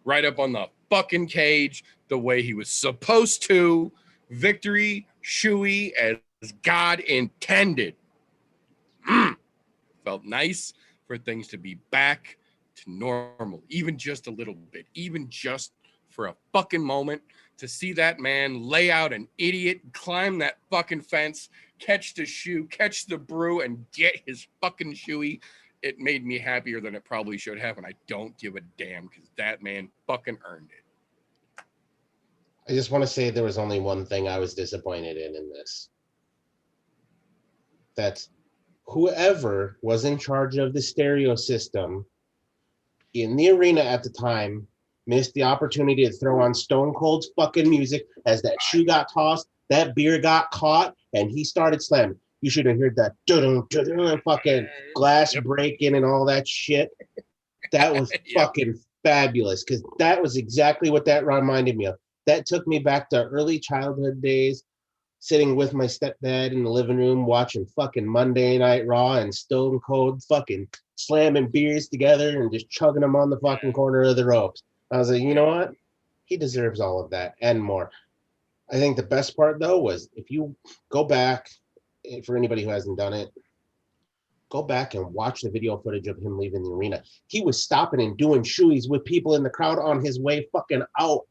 Right up on the fucking cage, the way he was supposed to. Victory, shoey, as God intended. Felt nice for things to be back to normal, even just a little bit, even just for a fucking moment, to see that man lay out an idiot, climb that fucking fence, catch the shoe, catch the brew, and get his fucking shoey. It made me happier than it probably should have, and I don't give a damn, because that man fucking earned it. I just want to say there was only one thing I was disappointed in this. That's whoever was in charge of the stereo system in the arena at the time missed the opportunity to throw on Stone Cold's fucking music as that shoe got tossed, that beer got caught, and he started slamming. You should have heard that fucking glass breaking and all that shit. That was fucking fabulous because that was exactly what that reminded me of. That took me back to early childhood days, sitting with my stepdad in the living room watching fucking Monday Night Raw and Stone Cold fucking slamming beers together and just chugging them on the fucking corner of the ropes. I was like, you know what? He deserves all of that and more. I think the best part, though, was if you go back, for anybody who hasn't done it, go back and watch the video footage of him leaving the arena. He was stopping and doing shoeies with people in the crowd on his way fucking out.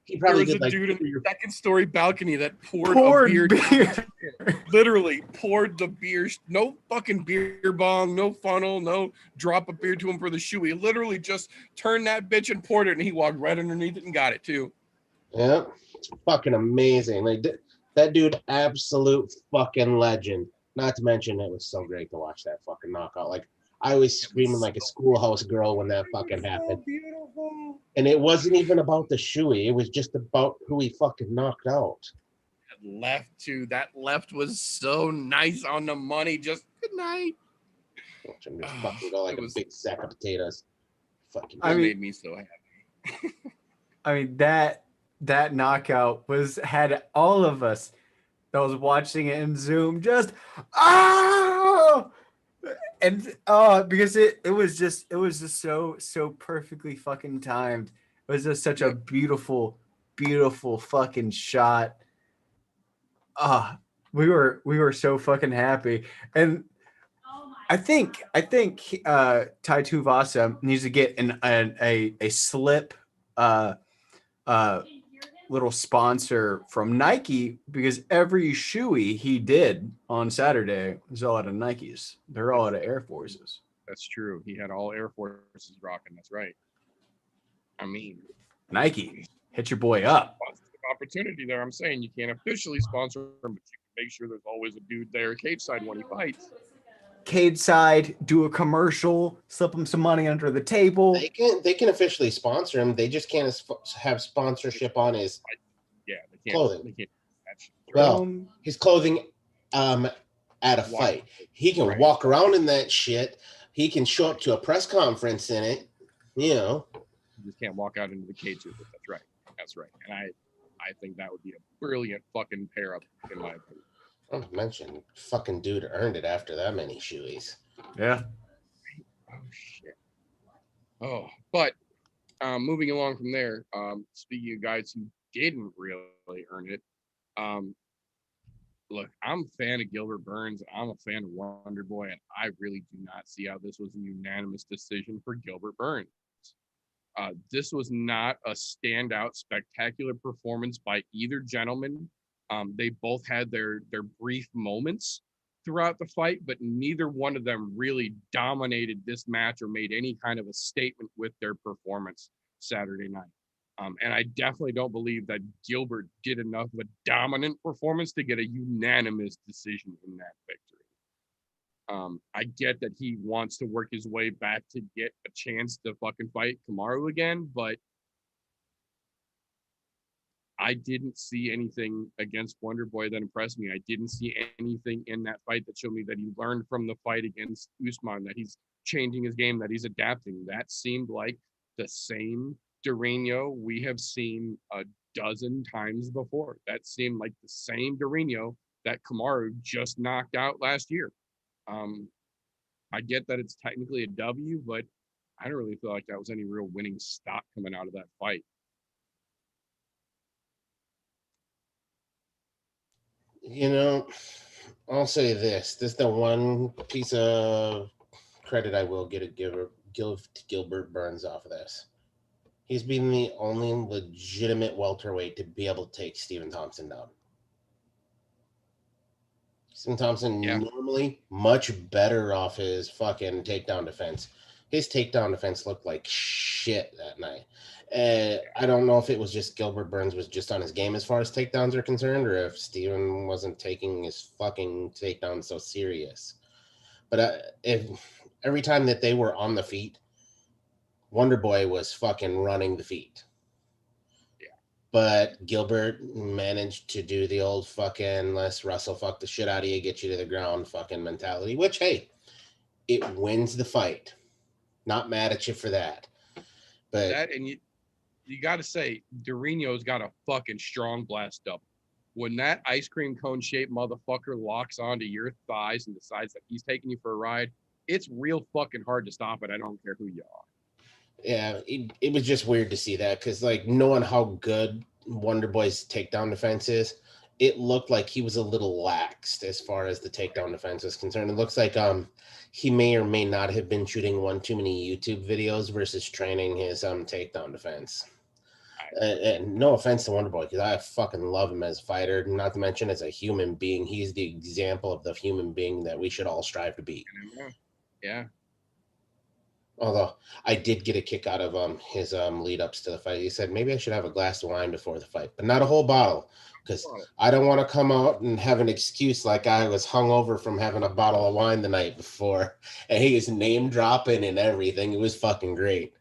He probably there was did a like dude in the second story balcony that poured a beer. Literally poured the beer. No fucking beer bong, no funnel, no drop of beer to him for the shoe. He literally just turned that bitch and poured it, and he walked right underneath it and got it too. Yeah, it's fucking amazing. Like that dude, absolute fucking legend. Not to mention, it was so great to watch that fucking knockout. Like I was screaming like a schoolhouse girl when that fucking happened. Beautiful. And it wasn't even about the shoey. It was just about who he fucking knocked out. That left was so nice on the money. Just good night. Watch him just fucking go like a big sack of potatoes. Fucking made me so happy. I mean that knockout had all of us that was watching it in Zoom just and because it was just so perfectly fucking timed. It was just such a beautiful fucking shot. We were so fucking happy. And I think Tai Tuivasa needs to get a slip little sponsor from Nike, because every shoey he did on Saturday was all out of Nikes. They're all out of Air Forces. That's true. He had all Air Forces rocking. That's right. I mean, Nike, hit your boy up. Opportunity there. I'm saying you can't officially sponsor him, but you can make sure there's always a dude there cage side when he fights. Cage side, do a commercial, slip him some money under the table. They can officially sponsor him. They just can't have sponsorship on his clothing. They can't. Well, his clothing at a fight. He can walk around in that shit. He can show up to a press conference in it. You know. You just can't walk out into the cage with it. That's right. That's right. And I think that would be a brilliant fucking pair up, in my opinion. Not to mention, fucking dude earned it after that many shoeies. Yeah. Oh shit. Oh, but moving along from there, speaking of guys who didn't really earn it, look, I'm a fan of Gilbert Burns. I'm a fan of Wonder Boy, and I really do not see how this was a unanimous decision for Gilbert Burns. This was not a standout, spectacular performance by either gentleman. They both had their brief moments throughout the fight, but neither one of them really dominated this match or made any kind of a statement with their performance Saturday night. And I definitely don't believe that Gilbert did enough of a dominant performance to get a unanimous decision in that victory. I get that he wants to work his way back to get a chance to fucking fight Kamaru again, but I didn't see anything against Wonder Boy that impressed me. I didn't see anything in that fight that showed me that he learned from the fight against Usman, that he's changing his game, that he's adapting. That seemed like the same Durinho we have seen a dozen times before. That seemed like the same Durinho that Kamaru just knocked out last year. I get that it's technically a W, but I don't really feel like that was any real winning stock coming out of that fight. You know, I'll say this. This is the one piece of credit I will give to Gilbert Burns off of this. He's been the only legitimate welterweight to be able to take Stephen Thompson down. Stephen Thompson normally much better off his fucking takedown defense. His takedown defense looked like shit that night. I don't know if it was just Gilbert Burns was just on his game as far as takedowns are concerned, or if Steven wasn't taking his fucking takedown so serious. But if every time that they were on the feet, Wonder Boy was fucking running the feet. Yeah. But Gilbert managed to do the old fucking let's wrestle fuck the shit out of you, get you to the ground fucking mentality, which, hey, it wins the fight. Not mad at you for that. But That and you got to say, Dorino's got a fucking strong blast double. When that ice cream cone shaped motherfucker locks onto your thighs and decides that he's taking you for a ride, it's real fucking hard to stop it. I don't care who you are. yeah, it was just weird to see that because, like, knowing how good Wonder Boy's takedown defense is, it looked like he was a little laxed as far as the takedown defense is concerned. It looks like he may or may not have been shooting one too many YouTube videos versus training his takedown defense. And no offense to Wonder Boy, because I fucking love him as a fighter, not to mention as a human being. He's the example of the human being that we should all strive to be. Yeah. Although I did get a kick out of his lead ups to the fight. He said maybe I should have a glass of wine before the fight, but not a whole bottle, because I don't want to come out and have an excuse like I was hungover from having a bottle of wine the night before. And he was name dropping and everything. It was fucking great.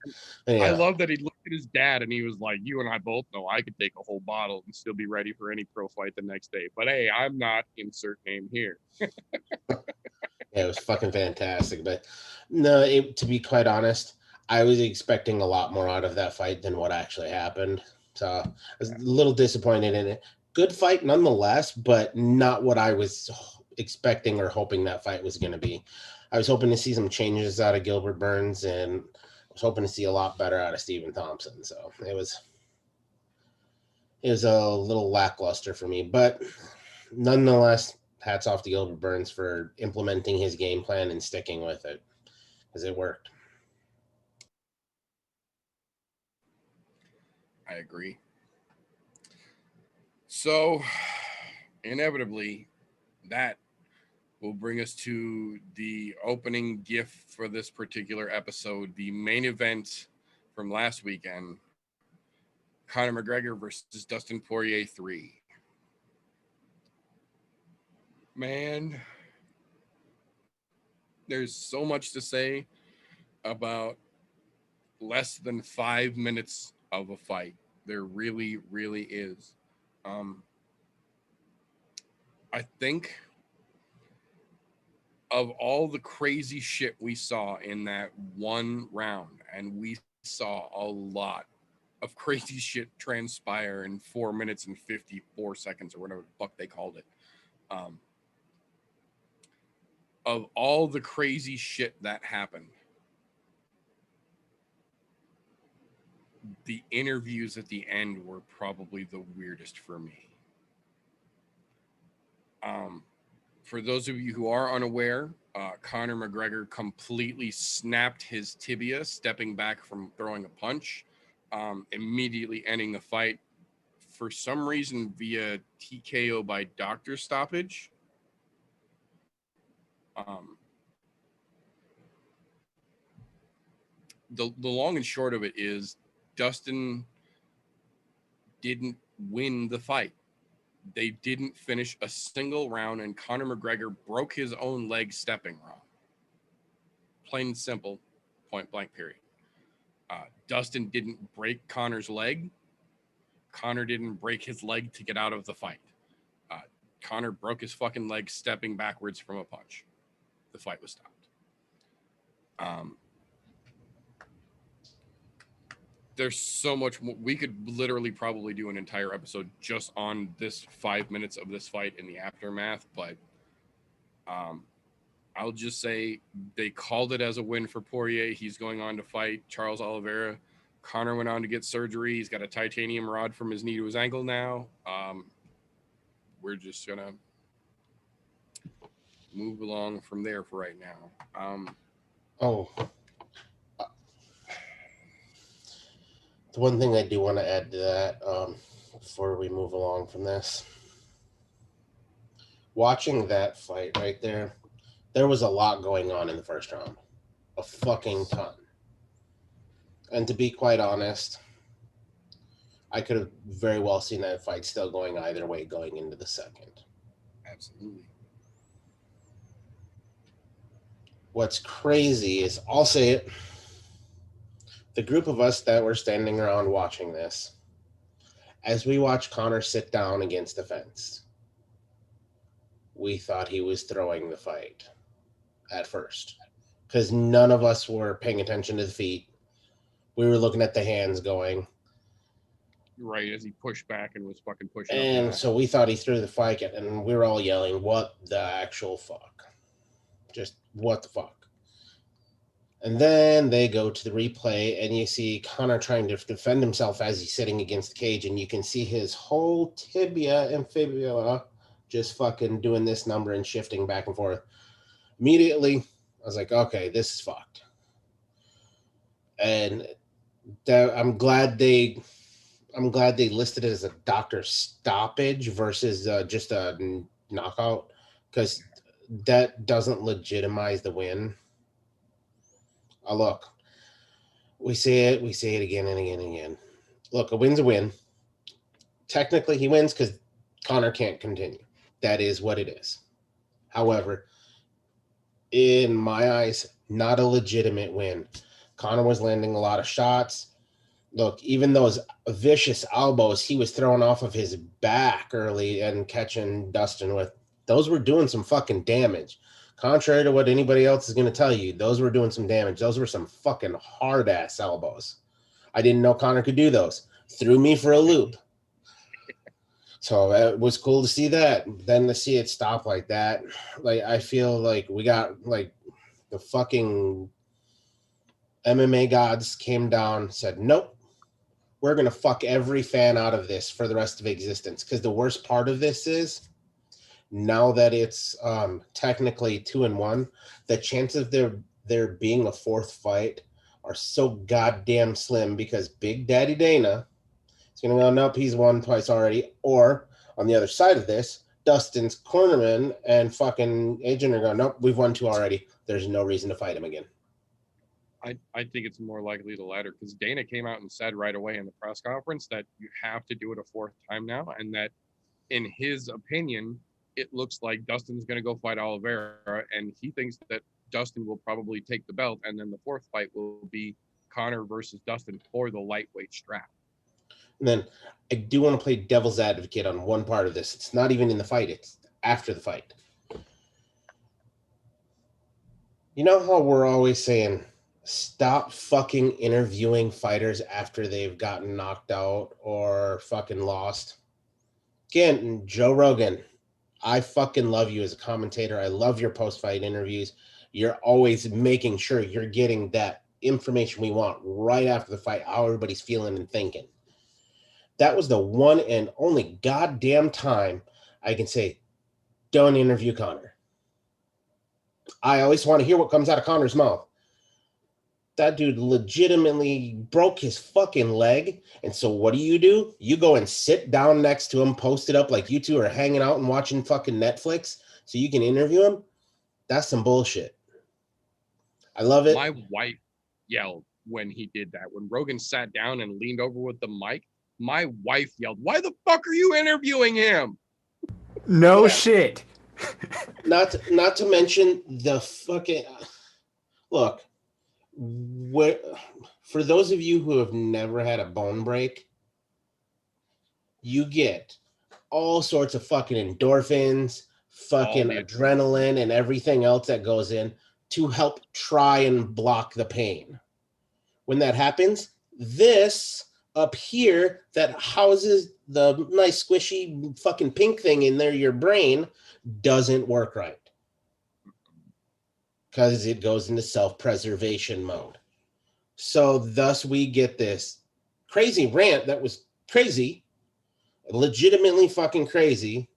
Yeah. I love that he looked at his dad and he was like, "You and I both know I could take a whole bottle and still be ready for any pro fight the next day. But hey, I'm not, insert name here." Yeah, it was fucking fantastic. But no, to be quite honest, I was expecting a lot more out of that fight than what actually happened. So I was a little disappointed in it. Good fight nonetheless, but not what I was expecting or hoping that fight was going to be. I was hoping to see some changes out of Gilbert Burns, and I was hoping to see a lot better out of Stephen Thompson. So it was a little lackluster for me, but nonetheless, hats off to Gilbert Burns for implementing his game plan and sticking with it, because it worked. I agree. So, inevitably, that will bring us to the opening gift for this particular episode, the main event from last weekend, Conor McGregor versus Dustin Poirier 3. Man, there's so much to say about less than 5 minutes of a fight. There really, really is. I think of all the crazy shit we saw in that one round, and we saw a lot of crazy shit transpire in 4 minutes and 54 seconds or whatever the fuck they called it. Of all the crazy shit that happened, the interviews at the end were probably the weirdest for me. For those of you who are unaware, Conor McGregor completely snapped his tibia, stepping back from throwing a punch, immediately ending the fight, for some reason via TKO by doctor stoppage. The long and short of it is Dustin didn't win the fight. They didn't finish a single round, and Conor McGregor broke his own leg stepping wrong. Plain and simple, point blank, period. Dustin didn't break Conor's leg. Conor didn't break his leg to get out of the fight. Conor broke his fucking leg stepping backwards from a punch. The fight was stopped. There's so much more. We could literally probably do an entire episode just on this 5 minutes of this fight in the aftermath, but I'll just say they called it as a win for Poirier. He's going on to fight Charles Oliveira. Conor went on to get surgery. He's got a titanium rod from his knee to his ankle now. We're just gonna move along from there for right now. The one thing I do want to add to that before we move along from this, watching that fight right there, there was a lot going on in the first round, a fucking ton. And to be quite honest, I could have very well seen that fight still going either way going into the second. Absolutely. What's crazy is, I'll say it, the group of us that were standing around watching this, as we watched Conor sit down against the fence, we thought he was throwing the fight at first. because none of us were paying attention to the feet. We were looking at the hands going. Right, as he pushed back and was fucking pushing And up. so we thought he threw the fight, and we were all yelling, "What the actual fuck? Just what the fuck?" And then they go to the replay, and you see Connor trying to defend himself as he's sitting against the cage, and you can see his whole tibia and fibula just fucking doing this number and shifting back and forth. Immediately, I was like, okay, this is fucked. And I'm glad they listed it as a doctor stoppage versus just a knockout, because that doesn't legitimize the win. Look, we say it again and again and again. Look, a win's a win. Technically, he wins because Connor can't continue. That is what it is. However, in my eyes, not a legitimate win. Connor was landing a lot of shots. Look, even those vicious elbows he was throwing off of his back early and catching Dustin with, those were doing some fucking damage. Contrary to what anybody else is going to tell you, those were doing some damage. Those were some fucking hard-ass elbows. I didn't know Connor could do those. Threw me for a loop. So it was cool to see that. Then to see it stop like that, like I feel like we got like the fucking MMA gods came down, said, nope, we're going to fuck every fan out of this for the rest of existence. Because the worst part of this is, now that it's technically 2-1, the chances of there being a fourth fight are so goddamn slim, because Big Daddy Dana is going to go, nope, he's won twice already. Or on the other side of this, Dustin's cornerman and fucking agent are going, nope, we've won 2 already. There's no reason to fight him again. I think it's more likely the latter, because Dana came out and said right away in the press conference that you have to do it a 4th time now, and that in his opinion, it looks like Dustin's going to go fight Oliveira, and he thinks that Dustin will probably take the belt, and then the 4th fight will be Connor versus Dustin for the lightweight strap. And then I do want to play devil's advocate on one part of this. It's not even in the fight, it's after the fight. You know how we're always saying, stop fucking interviewing fighters after they've gotten knocked out or fucking lost? Again, Joe Rogan, I fucking love you as a commentator. I love your post-fight interviews. You're always making sure you're getting that information we want right after the fight, how everybody's feeling and thinking. That was the one and only goddamn time I can say, don't interview Connor. I always want to hear what comes out of Connor's mouth. That dude legitimately broke his fucking leg. And so what do? You go and sit down next to him, post it up like you two are hanging out and watching fucking Netflix so you can interview him? That's some bullshit. I love it. My wife yelled when he did that. When Rogan sat down and leaned over with the mic, my wife yelled, "Why the fuck are you interviewing him?" No shit. Not to mention the fucking look. For those of you who have never had a bone break, you get all sorts of fucking endorphins, fucking adrenaline, and everything else that goes in to help try and block the pain. When that happens, this up here that houses the nice squishy fucking pink thing in there, your brain, doesn't work right. Because it goes into self-preservation mode. So thus we get this crazy rant that was crazy, legitimately fucking crazy.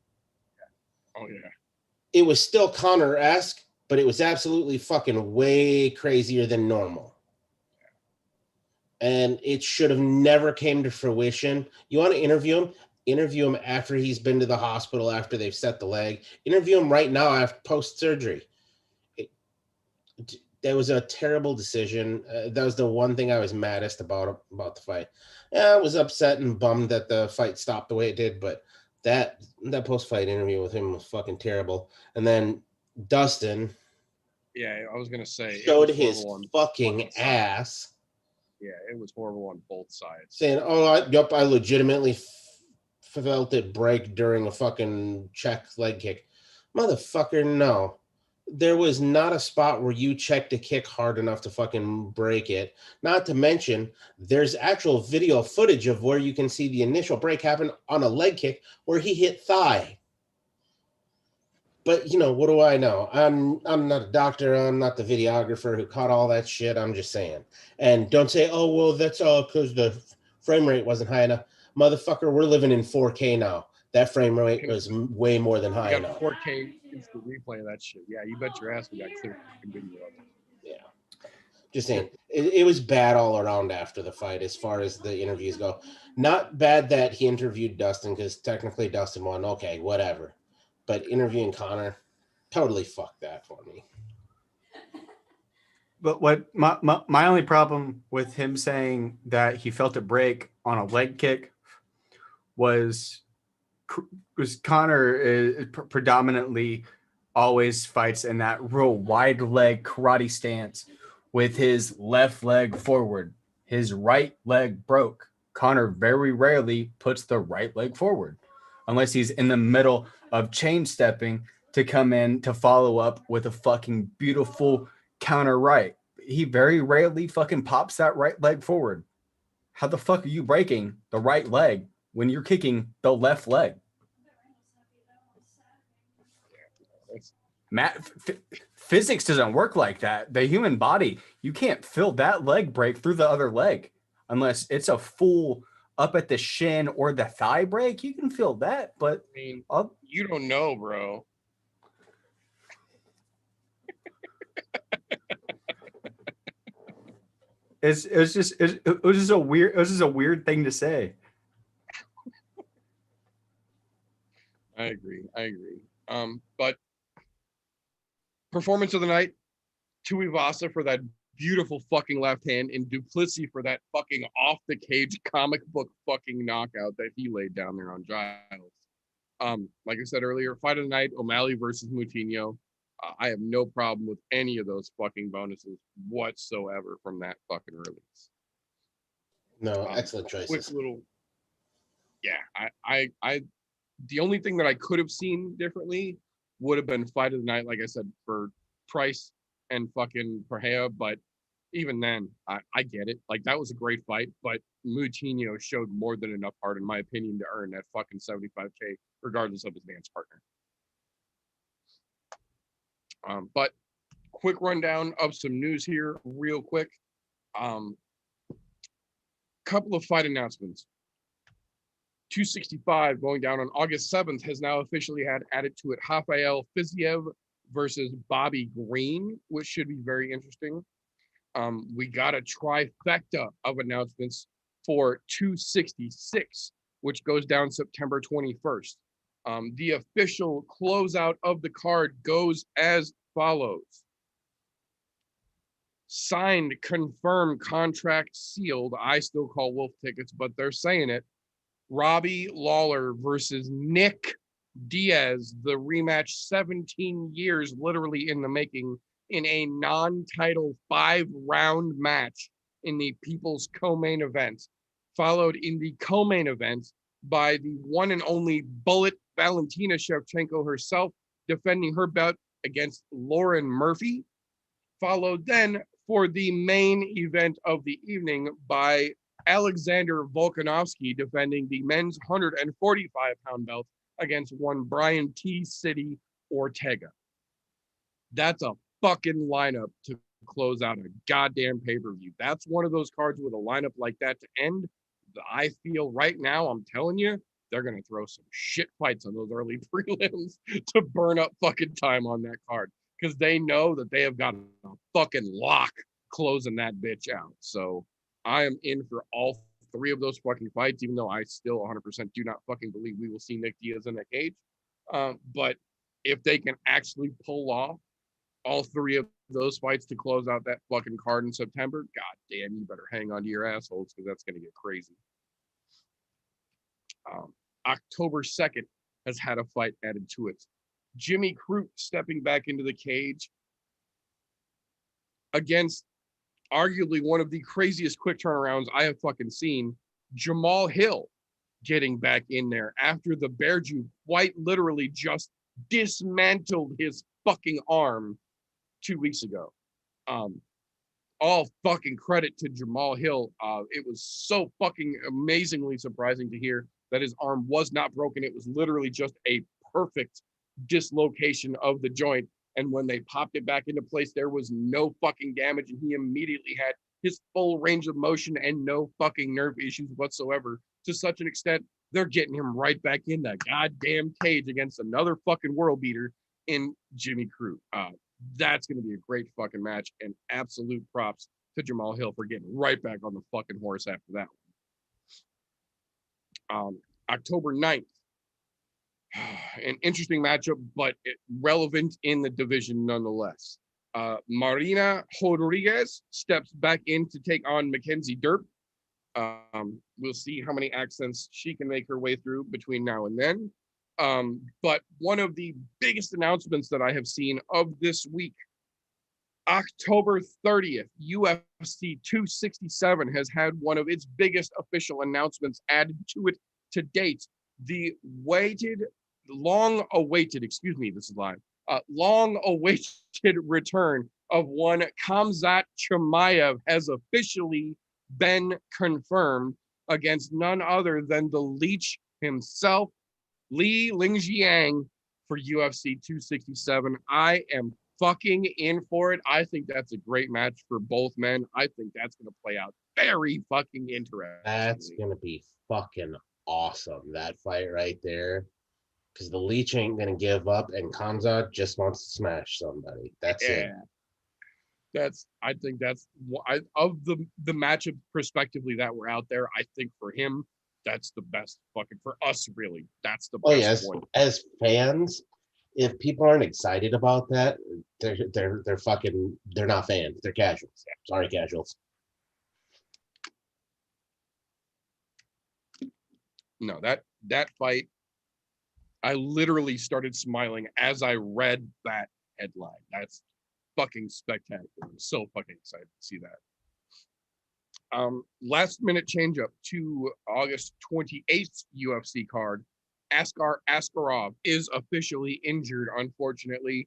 Oh, yeah. It was still Connor-esque, but it was absolutely fucking way crazier than normal. And it should have never came to fruition. You want to interview him? Interview him after he's been to the hospital, after they've set the leg. Interview him right now after post-surgery. That was a terrible decision. That was the one thing I was maddest about the fight. Yeah, I was upset and bummed that the fight stopped the way it did, but that post-fight interview with him was fucking terrible. And then Dustin, yeah, I was gonna say, showed his fucking ass. Yeah, it was horrible on both sides. Saying, "Oh, I legitimately felt it break during a fucking check leg kick." Motherfucker, no. there was not a spot where you checked a kick hard enough to fucking break it. Not to mention, there's actual video footage of where you can see the initial break happen on a leg kick where he hit thigh. But what do I know? I'm not a doctor. I'm not the videographer who caught all that shit. I'm just saying. And don't say, oh well, that's all because the frame rate wasn't high enough. Motherfucker, we're living in 4K now. That frame rate was way more than high You got enough. 4K instant replay of that shit. Yeah, you bet your ass we got clear video of it. Yeah. Just saying, it was bad all around after the fight as far as the interviews go. Not bad that he interviewed Dustin because technically Dustin won. Okay, whatever. But interviewing Connor, totally fucked that for me. But what my only problem with him saying that he felt a break on a leg kick was Connor is predominantly always fights in that real wide leg karate stance with his left leg forward. His right leg broke. Connor very rarely puts the right leg forward unless he's in the middle of chain stepping to come in to follow up with a fucking beautiful counter right. He very rarely fucking pops that right leg forward. How the fuck are you breaking the right leg when you're kicking the left leg? Physics doesn't work like that. The human body, you can't feel that leg break through the other leg unless it's a full up at the shin or the thigh break. You can feel that, but I mean, you don't know, bro. It was just a weird thing to say. I agree. But performance of the night, Tuivasa for that beautiful fucking left hand and Duplessis for that fucking off the cage comic book fucking knockout that he laid down there on Giles. Like I said earlier, fight of the night, O'Malley versus Moutinho. I have no problem with any of those fucking bonuses whatsoever from that fucking release. No, excellent choices. Quick little, yeah. I the only thing that I could have seen differently would have been fight of the night, like I said, for Price and fucking Pereira, but even then, I get it. Like, that was a great fight, but Moutinho showed more than enough heart, in my opinion, to earn that fucking $75K, regardless of his dance partner. But quick rundown of some news here, real quick. Couple of fight announcements. 265 going down on August 7th has now officially had added to it Rafael Fiziev versus Bobby Green, which should be very interesting. We got a trifecta of announcements for 266, which goes down September 21st. The official closeout of the card goes as follows. Signed, confirmed, contract sealed. I still call Wolf tickets, but they're saying it. Robbie Lawler versus Nick Diaz, the rematch 17 years literally in the making in a non-title 5-round match in the People's co-main event, followed in the co-main event by the one and only Bullet Valentina Shevchenko herself defending her bout against Lauren Murphy, followed then for the main event of the evening by Alexander Volkanovski defending the men's 145-pound belt against one Brian T. City Ortega. That's a fucking lineup to close out a goddamn pay-per-view. That's one of those cards with a lineup like that to end. I feel right now, I'm telling you, they're going to throw some shit fights on those early prelims to burn up fucking time on that card because they know that they have got a fucking lock closing that bitch out. So I am in for all three of those fucking fights, even though I still 100% do not fucking believe we will see Nick Diaz in that cage. But if they can actually pull off all three of those fights to close out that fucking card in September, god damn, you better hang on to your assholes because that's going to get crazy. October 2nd has had a fight added to it. Jimmy Crute stepping back into the cage against arguably one of the craziest quick turnarounds I have fucking seen. Jamal Hill getting back in there after the Bear Jew quite literally just dismantled his fucking arm 2 weeks ago. All fucking credit to Jamal Hill. It was so fucking amazingly surprising to hear that his arm was not broken. It was literally just a perfect dislocation of the joint. And when they popped it back into place, there was no fucking damage, and he immediately had his full range of motion and no fucking nerve issues whatsoever, to such an extent they're getting him right back in that goddamn cage against another fucking world beater in Jimmy Crute. That's going to be a great fucking match, and absolute props to Jamal Hill for getting right back on the fucking horse after that one. October 9th, an interesting matchup, but relevant in the division nonetheless. Marina Rodriguez steps back in to take on Mackenzie Derp. We'll see how many accents she can make her way through between now and then. But one of the biggest announcements that I have seen of this week, October 30th, UFC 267 has had one of its biggest official announcements added to it to date. The long-awaited return of one Khamzat Chimaev has officially been confirmed against none other than the Leech himself, Li Lingjiang, for UFC 267. I am fucking in for it. I think that's a great match for both men. I think that's going to play out very fucking interesting. That's going to be fucking awesome, that fight right there. Because the Leech ain't going to give up, and Khamzat just wants to smash somebody. That's it. I think that's of the matchup prospectively that were out there. I think for him, that's the best fucking for us. Really, that's the best one. As fans, if people aren't excited about that, they're fucking, they're not fans. They're casuals. Sorry, casuals. No, that fight, I literally started smiling as I read that headline. That's fucking spectacular. I'm so fucking excited to see that. Last minute change up to August 28th UFC card. Askar Askarov is officially injured, unfortunately,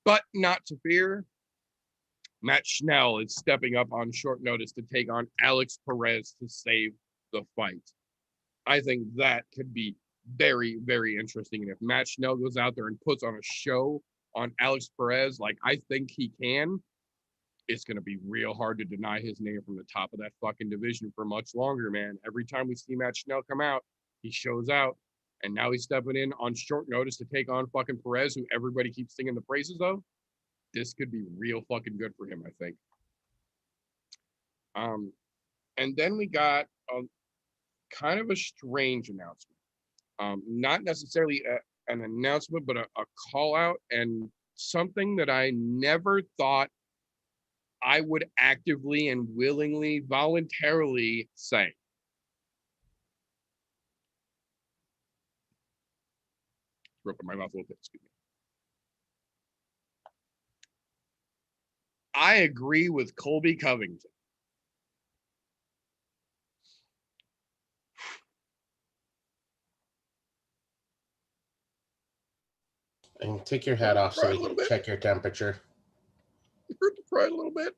but not to fear. Matt Schnell is stepping up on short notice to take on Alex Perez to save the fight. I think that could be very, very interesting. And if Matt Schnell goes out there and puts on a show on Alex Perez, like I think he can, it's going to be real hard to deny his name from the top of that fucking division for much longer, man. Every time we see Matt Schnell come out, he shows out. And now he's stepping in on short notice to take on fucking Perez, who everybody keeps singing the praises of. This could be real fucking good for him, I think. And then we got a kind of a strange announcement. Not necessarily an announcement, but a call out, and something that I never thought I would actively and willingly, voluntarily say. Open my mouth a little bit, excuse me. I agree with Colby Covington. And take your hat off so we can check your temperature. It hurt to cry a little bit.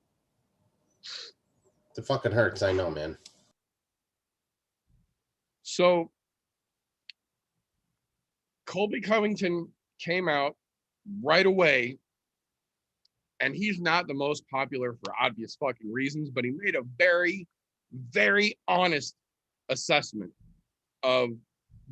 It fucking hurts, I know, man. So, Colby Covington came out right away, and he's not the most popular for obvious fucking reasons, but he made a very, very honest assessment of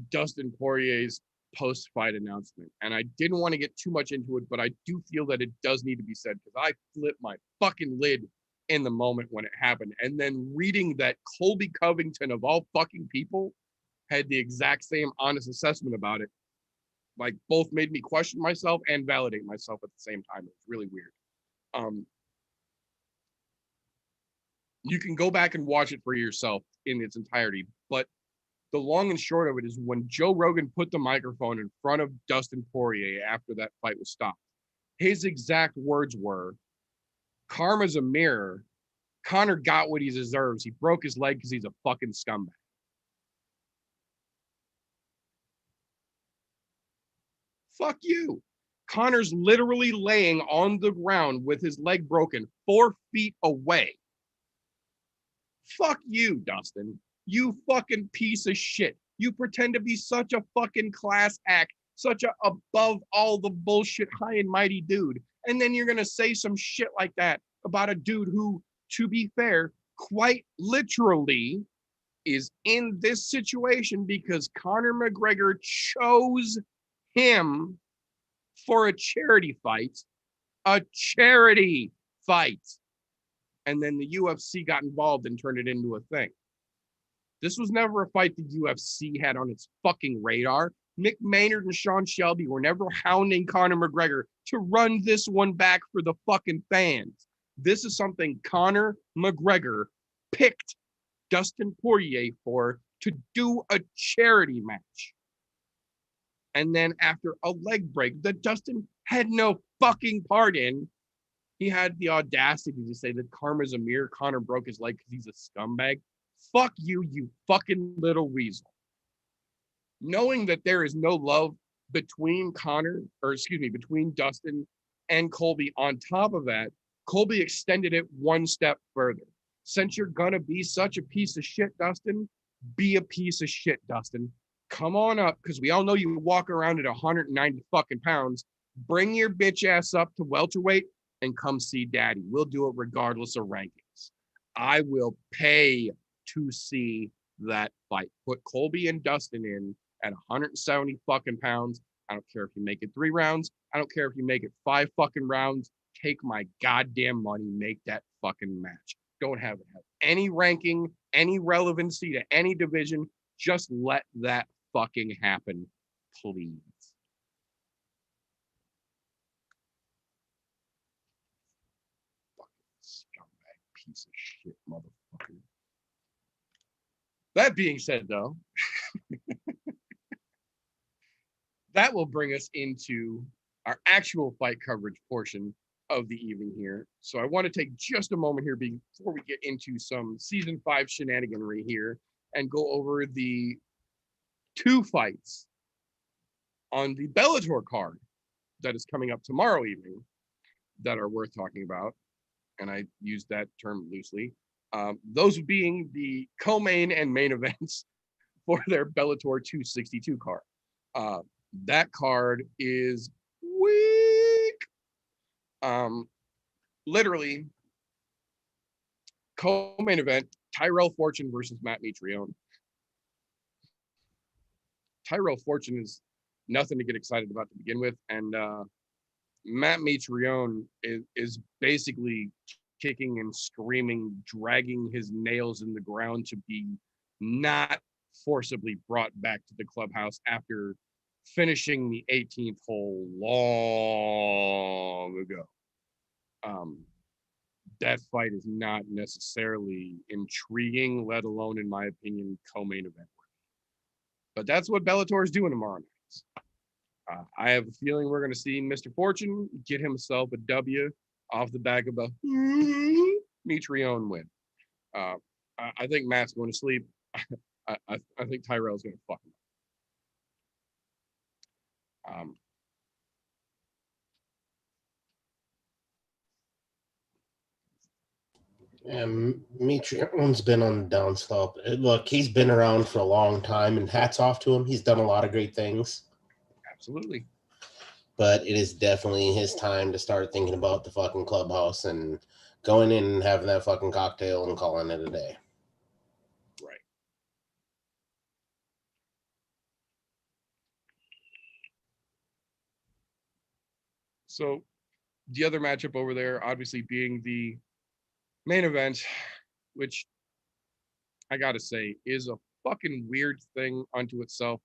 Dustin Poirier's post-fight announcement. And I didn't want to get too much into it, but I do feel that it does need to be said, because I flipped my fucking lid in the moment when it happened. And then reading that Colby Covington, of all fucking people, had the exact same honest assessment about it, like, both made me question myself and validate myself at the same time. It's really weird. You can go back and watch it for yourself in its entirety, but the long and short of it is, when Joe Rogan put the microphone in front of Dustin Poirier after that fight was stopped, his exact words were, "Karma's a mirror. Conor got what he deserves. He broke his leg because he's a fucking scumbag." Fuck you. Connor's literally laying on the ground with his leg broken 4 feet away. Fuck you, Dustin. You fucking piece of shit. You pretend to be such a fucking class act, such a above all the bullshit high and mighty dude. And then you're going to say some shit like that about a dude who, to be fair, quite literally is in this situation because Conor McGregor chose him for a charity fight. A charity fight. And then the UFC got involved and turned it into a thing. This was never a fight the UFC had on its fucking radar. Mick Maynard and Sean Shelby were never hounding Conor McGregor to run this one back for the fucking fans. This is something Conor McGregor picked Dustin Poirier for to do a charity match. And then after a leg break that Dustin had no fucking part in, he had the audacity to say that karma's a mirror. Conor broke his leg because he's a scumbag. Fuck you, you fucking little weasel. Knowing that there is no love between between Dustin and Colby, on top of that, Colby extended it one step further. Since you're gonna be such a piece of shit, Dustin, be a piece of shit, Dustin. Come on up, because we all know you walk around at 190 fucking pounds. Bring your bitch ass up to welterweight and come see daddy. We'll do it regardless of rankings. I will pay to see that fight. Put Colby and Dustin in at 170 fucking pounds. I don't care if you make it 3 rounds. I don't care if you make it 5 fucking rounds. Take my goddamn money. Make that fucking match. Don't have it have any ranking, any relevancy to any division. Just let that fucking happen, please. Fucking scumbag piece of shit, motherfucker. That being said, though, that will bring us into our actual fight coverage portion of the evening here. So I want to take just a moment here before we get into some season 5 shenaniganry here and go over the 2 fights on the Bellator card that is coming up tomorrow evening that are worth talking about. And I use that term loosely. Those being the co-main and main events for their Bellator 262 card. That card is weak. Literally, co-main event, Tyrell Fortune versus Matt Mitrione. Tyrell Fortune is nothing to get excited about to begin with, and Matt Mitrione is basically kicking and screaming, dragging his nails in the ground to be not forcibly brought back to the clubhouse after finishing the 18th hole long ago. That fight is not necessarily intriguing, let alone, in my opinion, co-main event worthy. But that's what Bellator is doing tomorrow night. I have a feeling we're going to see Mr. Fortune get himself a W off the back of a Mitrione win. I think Matt's going to sleep. I think Tyrell's going to fuck him. Mitrione's been on the downslope. Look, he's been around for a long time, and hats off to him. He's done a lot of great things. Absolutely. But it is definitely his time to start thinking about the fucking clubhouse and going in and having that fucking cocktail and calling it a day. Right. So the other matchup over there, obviously being the main event, which I gotta say is a fucking weird thing unto itself.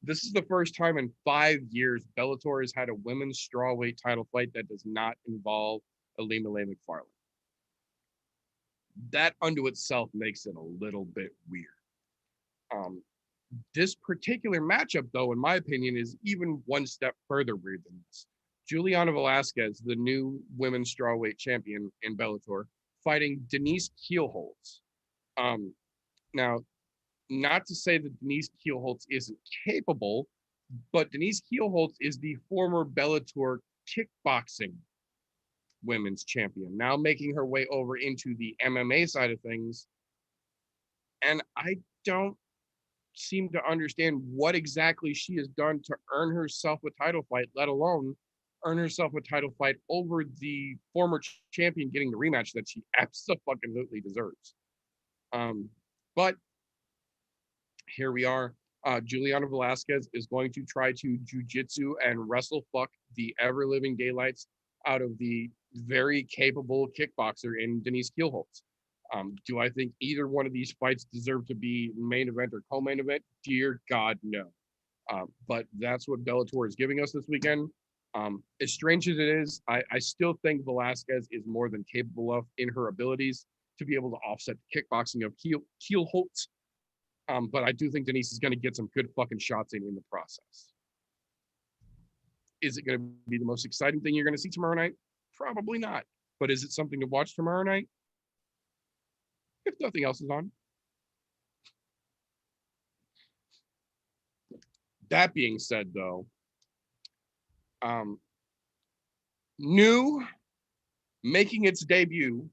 This is the first time in 5 years Bellator has had a women's strawweight title fight that does not involve Ilima-Lei Macfarlane. That unto itself makes it a little bit weird. This particular matchup, though, in my opinion, is even one step further weird than this. Juliana Velasquez, the new women's strawweight champion in Bellator, fighting Denise Kielholtz. Now, not to say that Denise Kielholtz isn't capable, but Denise Kielholtz is the former Bellator kickboxing women's champion, now making her way over into the MMA side of things. And I don't seem to understand what exactly she has done to earn herself a title fight, let alone earn herself a title fight over the former champion getting the rematch that she absolutely deserves. But here we are. Juliana Velasquez is going to try to jujitsu and wrestle fuck the ever-living daylights out of the very capable kickboxer in Denise Kielholtz. Do I think either one of these fights deserve to be main event or co-main event? Dear God, no. But that's what Bellator is giving us this weekend. As strange as it is, I still think Velasquez is more than capable of in her abilities to be able to offset the kickboxing of Kielholtz. But I do think Denise is going to get some good fucking shots in the process. Is it going to be the most exciting thing you're going to see tomorrow night? Probably not. But is it something to watch tomorrow night? If nothing else is on. That being said, though, new, making its debut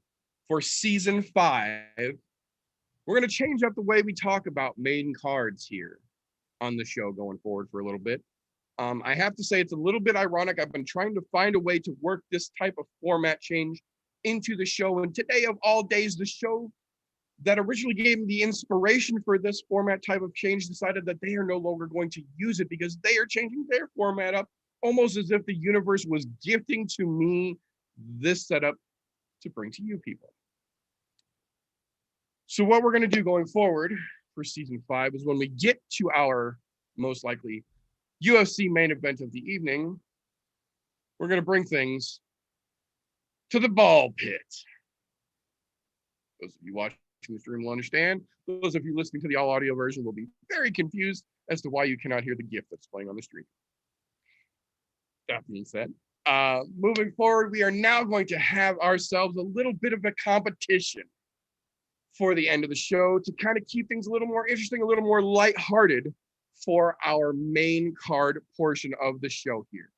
for season 5, we're going to change up the way we talk about main cards here on the show going forward for a little bit. I have to say it's a little bit ironic. I've been trying to find a way to work this type of format change into the show. And today of all days, the show that originally gave me the inspiration for this format type of change decided that they are no longer going to use it because they are changing their format up almost as if the universe was gifting to me this setup to bring to you people. So what we're going to do going forward for season 5 is when we get to our most likely UFC main event of the evening, we're going to bring things to the ball pit. Those of you watching the stream will understand. Those of you listening to the all audio version will be very confused as to why you cannot hear the GIF that's playing on the stream. That being said, moving forward, we are now going to have ourselves a little bit of a competition for the end of the show to kind of keep things a little more interesting, a little more lighthearted for our main card portion of the show here.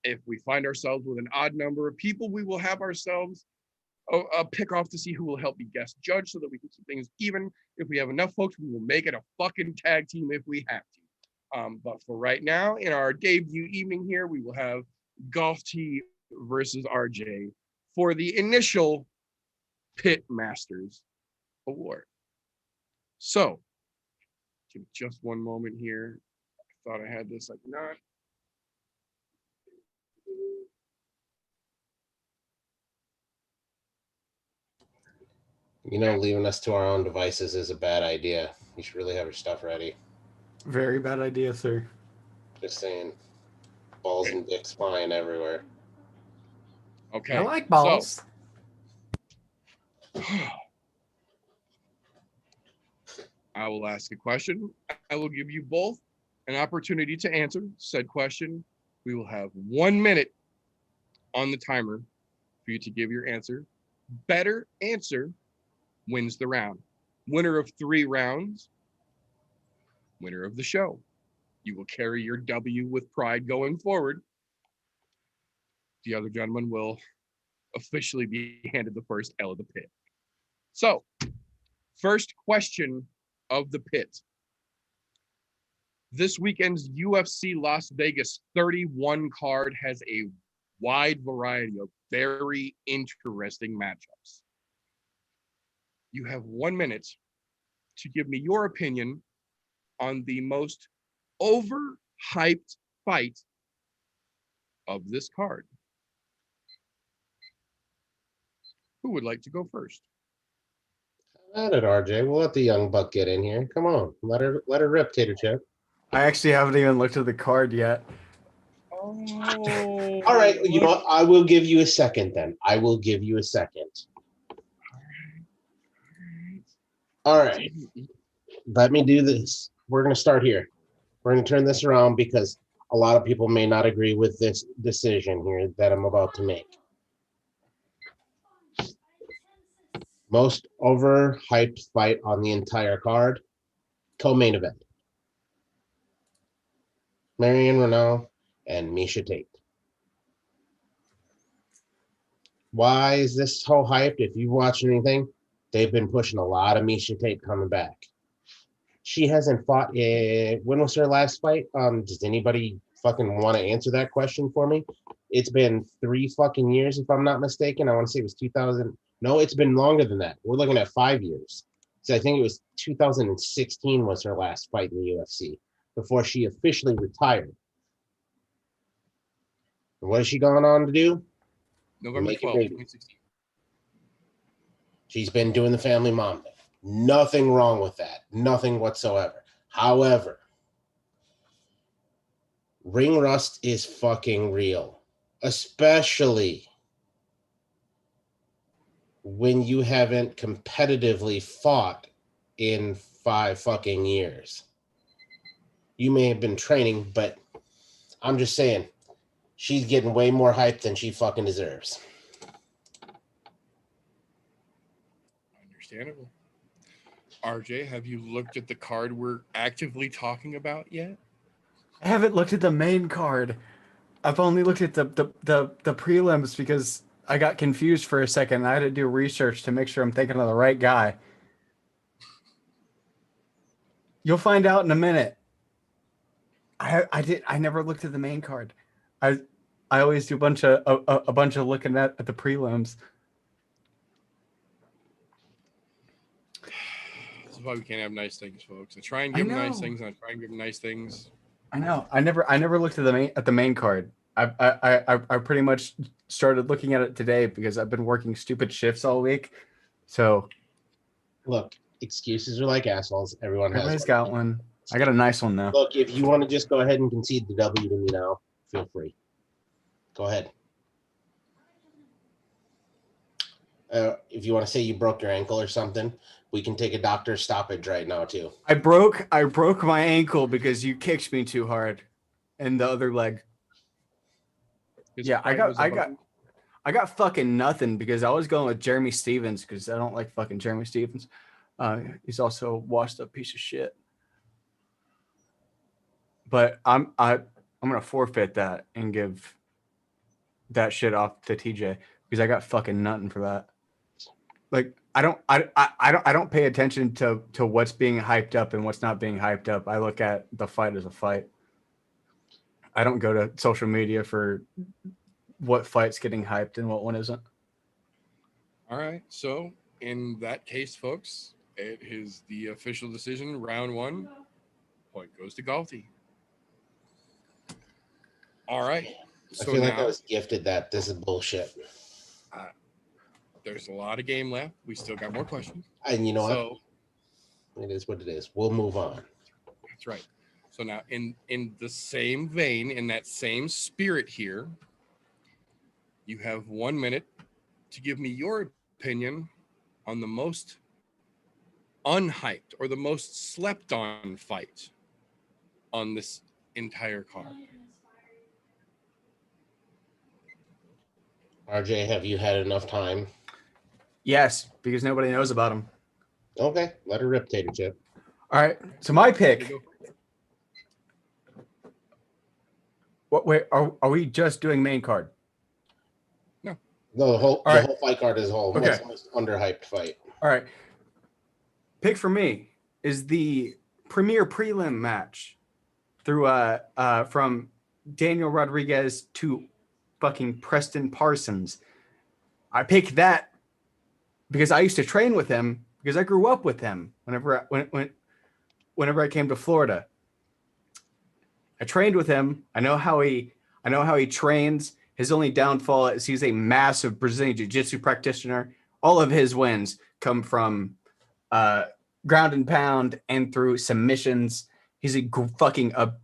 If we find ourselves with an odd number of people, we will have ourselves a pick off to see who will help be guest judge so that we can keep things even. If we have enough folks, we will make it a fucking tag team if we have to. But for right now, in our debut evening here, we will have Golf T versus RJ for the initial Pit Masters Award. So, give me just one moment here. I thought I had this, I do not. You know, leaving us to our own devices is a bad idea. You should really have your stuff ready. Very bad idea, sir. Just saying. Balls and dicks flying everywhere. Okay. I like balls. So, I will ask a question. I will give you both an opportunity to answer said question. We will have 1 minute on the timer for you to give your answer. Better answer wins the round. Winner of 3 rounds, winner of the show. You will carry your W with pride going forward. The other gentleman will officially be handed the first L of the pit. So, first question of the pit. This weekend's UFC Las Vegas 31 card has a wide variety of very interesting matchups. You have 1 minute to give me your opinion on the most overhyped fight of this card. Who would like to go first? At it, RJ. We'll let the young buck get in here. Come on. Let her rip, Tater Chip. I actually haven't even looked at the card yet. Oh. All right. You know what? I will give you a second then. I will give you a second. All right. Let me do this. We're going to start here. We're going to turn this around because a lot of people may not agree with this decision here that I'm about to make. Most overhyped fight on the entire card, co-main event. Marion Renault and Miesha Tate. Why is this so hyped? If you watch anything, they've been pushing a lot of Misha Tate coming back. She hasn't fought. When was her last fight? Does anybody fucking want to answer that question for me? It's been 3 fucking years, if I'm not mistaken. I want to say it was 2000. No, it's been longer than that. We're looking at 5 years. So I think it was 2016 was her last fight in the UFC before she officially retired. And what has she gone on to do? November Make it 12th, baby. 2016. She's been doing the family mom thing. Nothing wrong with that. Nothing whatsoever. However, ring rust is fucking real, especially when you haven't competitively fought in 5 fucking years. You may have been training, but I'm just saying, she's getting way more hype than she fucking deserves. Understandable. RJ, have you looked at the card we're actively talking about yet? I haven't looked at the main card. I've only looked at the prelims because I got confused for a second. I had to do research to make sure I'm thinking of the right guy. You'll find out in a minute. I never looked at the main card. I always do a bunch of looking at the prelims. This is why we can't have nice things, folks. I try and give them nice things, and I try and give them nice things. I know. I never looked at the main card. I pretty much started looking at it today because I've been working stupid shifts all week. So look, excuses are like assholes. Everybody's got one. I got a nice one now. Look, if you want to just go ahead and concede the W to me now, feel free. Go ahead. If you want to say you broke your ankle or something, we can take a doctor's stoppage right now too. I broke my ankle because you kicked me too hard, and the other leg. Yeah, I got fucking nothing because I was going with Jeremy Stevens because I don't like fucking Jeremy Stevens. He's also a washed up piece of shit. But I'm gonna forfeit that and give that shit off to TJ because I got fucking nothing for that. Like I don't pay attention to what's being hyped up and what's not being hyped up. I look at the fight as a fight. I don't go to social media for what fight's getting hyped and what one isn't. All right. So in that case, folks, it is the official decision. Round 1, point goes to Galti. All right. So I feel like I was gifted that. This is bullshit. There's a lot of game left. We still got more questions. And you know what? It is what it is. We'll move on. That's right. So now in the same vein, in that same spirit here, you have 1 minute to give me your opinion on the most unhyped or the most slept on fight on this entire card. RJ, have you had enough time? Yes, because nobody knows about him. Okay, let her rip, Tater Chip. All right, so my pick. What? Wait, are we just doing main card? No, the whole fight card is whole. Okay. Most underhyped fight. All right. Pick for me is the premier prelim match through from Daniel Rodriguez to fucking Preston Parsons. I picked that because I used to train with him because I grew up with him whenever I came to Florida. I trained with him. I know how he trains. His only downfall is he's a massive Brazilian Jiu-Jitsu practitioner. All of his wins come from ground and pound and through submissions. He's a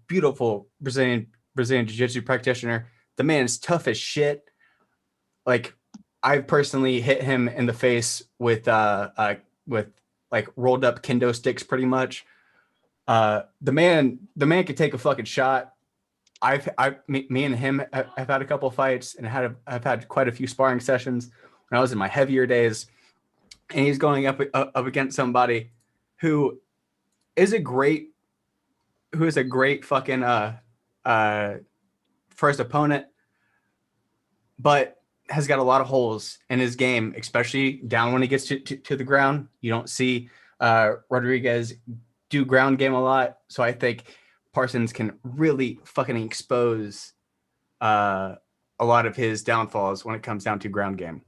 beautiful Brazilian Jiu-Jitsu practitioner. The man is tough as shit. Like I've personally hit him in the face with like rolled up kendo sticks pretty much. The man could take a fucking shot. Me and him have had a couple fights and I've had quite a few sparring sessions when I was in my heavier days, and he's going up against somebody who is a great fucking first opponent, but has got a lot of holes in his game, especially down when he gets to the ground. You don't see Rodriguez do ground game a lot. So I think Parsons can really fucking expose a lot of his downfalls when it comes down to ground game.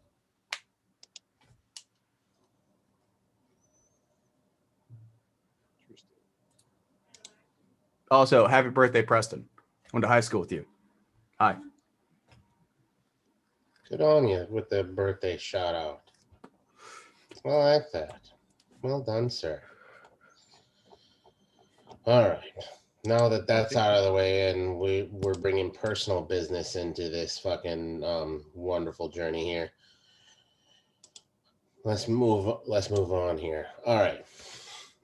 Also, happy birthday, Preston. Went to high school with you. Hi. Good on you with the birthday shout out. I like that. Well done, sir. All right. Now that that's out of the way and we're bringing personal business into this fucking wonderful journey here. Let's move on here. All right.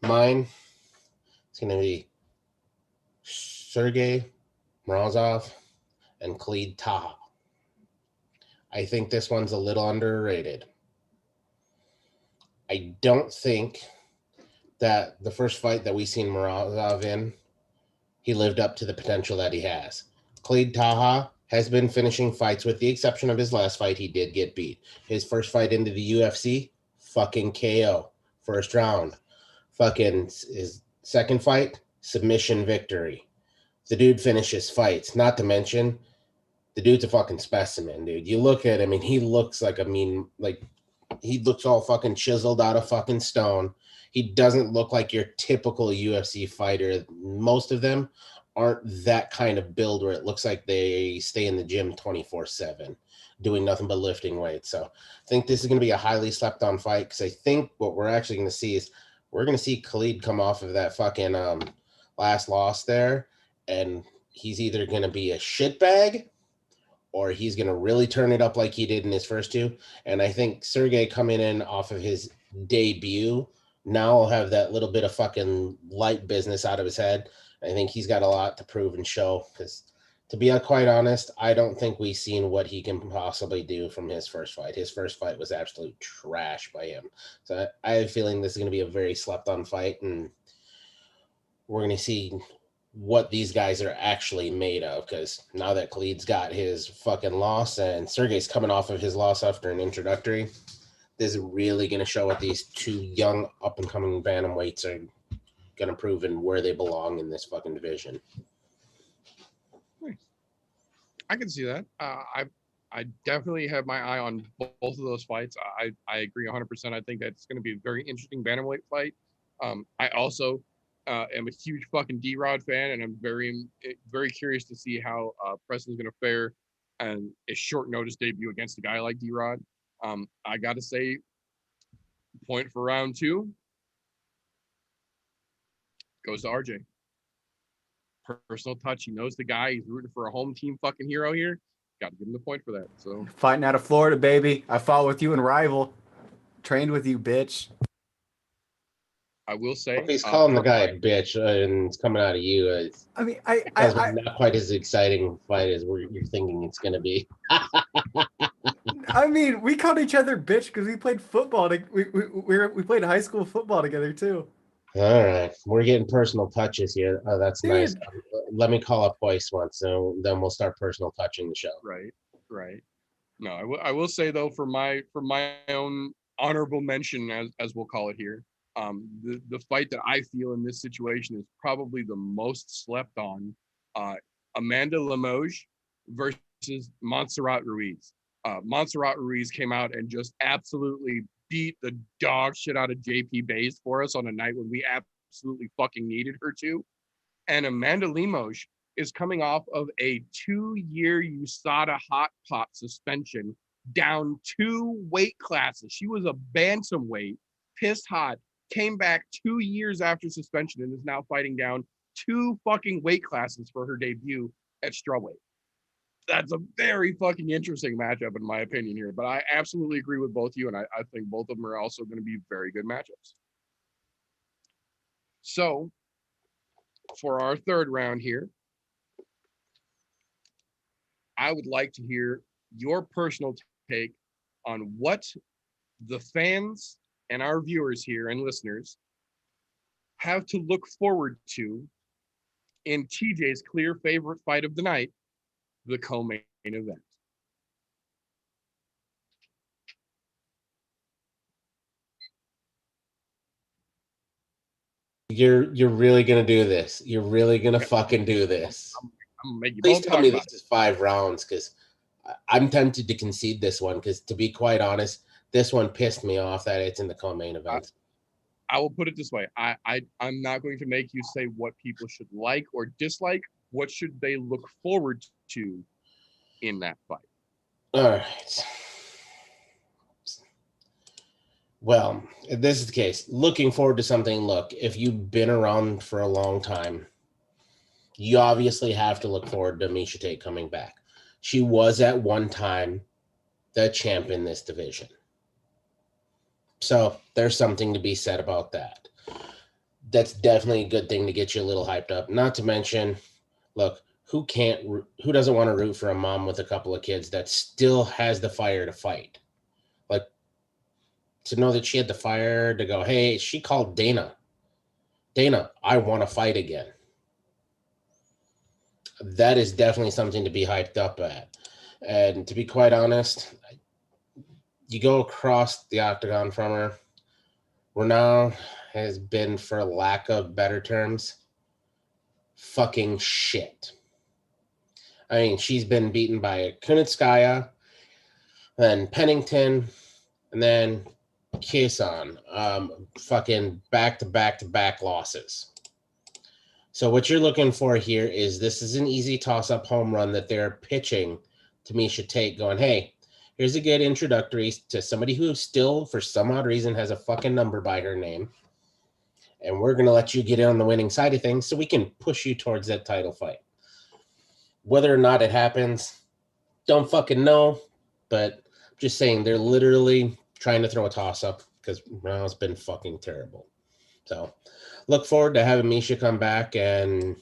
Mine is going to be Sergey Morozov and Khalid Taha. I think this one's a little underrated. I don't think that the first fight that we seen Morozov in, he lived up to the potential that he has. Khalid Taha has been finishing fights with the exception of his last fight. He did get beat. His first fight into the UFC, fucking KO. First round. Fucking his second fight, submission victory. The dude finishes fights. Not to mention, the dude's a fucking specimen, dude. You look at him and he looks like he looks all fucking chiseled out of fucking stone. He doesn't look like your typical UFC fighter. Most of them aren't that kind of build where it looks like they stay in the gym 24/7 doing nothing but lifting weights. So I think this is going to be a highly slept on fight because I think what we're actually going to see is we're going to see Khalid come off of that fucking last loss there, and he's either going to be a shitbag or he's going to really turn it up like he did in his first two. And I think Sergey coming in off of his debut now will have that little bit of fucking light business out of his head. I think he's got a lot to prove and show because, to be quite honest, I don't think we've seen what he can possibly do from his first fight. His first fight was absolute trash by him. So I have a feeling this is going to be a very slept-on fight, and we're going to see what these guys are actually made of, because now that Khalid's got his fucking loss and Sergey's coming off of his loss after an introductory, this is really going to show what these two young up-and-coming bantamweights are going to prove and where they belong in this fucking division. I can see that. I definitely have my eye on both of those fights. I agree 100%. I think that's going to be a very interesting bantamweight fight. I also am a huge fucking D-Rod fan, and I'm very, very curious to see how Preston's going to fare and a short notice debut against a guy like D-Rod. I got to say, point for round two goes to RJ. Personal touch. He knows the guy. He's rooting for a home team fucking hero here. Got to give him the point for that. So Fighting out of Florida, baby. I fought with you in Rival. Trained with you, bitch. I will say, He's calling the guy a bitch, and it's coming out of you. I mean, not quite as exciting fight as you're thinking it's going to be. I mean, we called each other bitch because we played football. We played high school football together too. All right, we're getting personal touches here. Oh, that's Dude. nice. Let me call up Boyce once, so then we'll start personal touching the show. Right. No, I will say though, for my own honorable mention, as we'll call it here, the fight that I feel in this situation is probably the most slept on. Amanda Limoges versus Montserrat Ruiz. Montserrat Ruiz came out and just absolutely beat the dog shit out of JP Bays for us on a night when we absolutely fucking needed her to. And Amanda Limoges is coming off of a 2-year USADA hot pot suspension, down 2 weight classes. She was a bantamweight, pissed hot, came back 2 years after suspension and is now fighting down 2 fucking weight classes for her debut at strawweight. That's a very fucking interesting matchup in my opinion here, but I absolutely agree with both of you, and I think both of them are also going to be very good matchups. So for our third round here, I would like to hear your personal take on what the fans and our viewers here and listeners have to look forward to in TJ's clear favorite fight of the night, the co-main event. You're really gonna do this. You're really gonna fucking do this. I'm gonna make you Please both tell talk me about this is 5 rounds, because I'm tempted to concede this one, because to be quite honest, this one pissed me off that it's in the co-main event. I will put it this way. I'm not going to make you say what people should like or dislike. What should they look forward to in that fight? All right. Well, if this is the case, looking forward to something. Look, if you've been around for a long time, you obviously have to look forward to Miesha Tate coming back. She was at one time the champ in this division. So there's something to be said about that. That's definitely a good thing to get you a little hyped up. Not to mention, look, who doesn't want to root for a mom with a couple of kids that still has the fire to fight? Like, to know that she had the fire to go, hey, she called Dana, I want to fight again. That is definitely something to be hyped up at. And to be quite honest, you go across the octagon from her, Renau has been, for lack of better terms, fucking shit. I mean, she's been beaten by Kunitskaya, then Pennington, and then Kiesan. Fucking back-to-back-to-back losses. So what you're looking for here is, this is an easy toss-up home run that they're pitching to Miesha Tate, going, hey, here's a good introductory to somebody who still, for some odd reason, has a fucking number by her name. And we're going to let you get in on the winning side of things so we can push you towards that title fight. Whether or not it happens, don't fucking know. But I'm just saying, they're literally trying to throw a toss-up because Renau's been fucking terrible. So look forward to having Miesha come back, and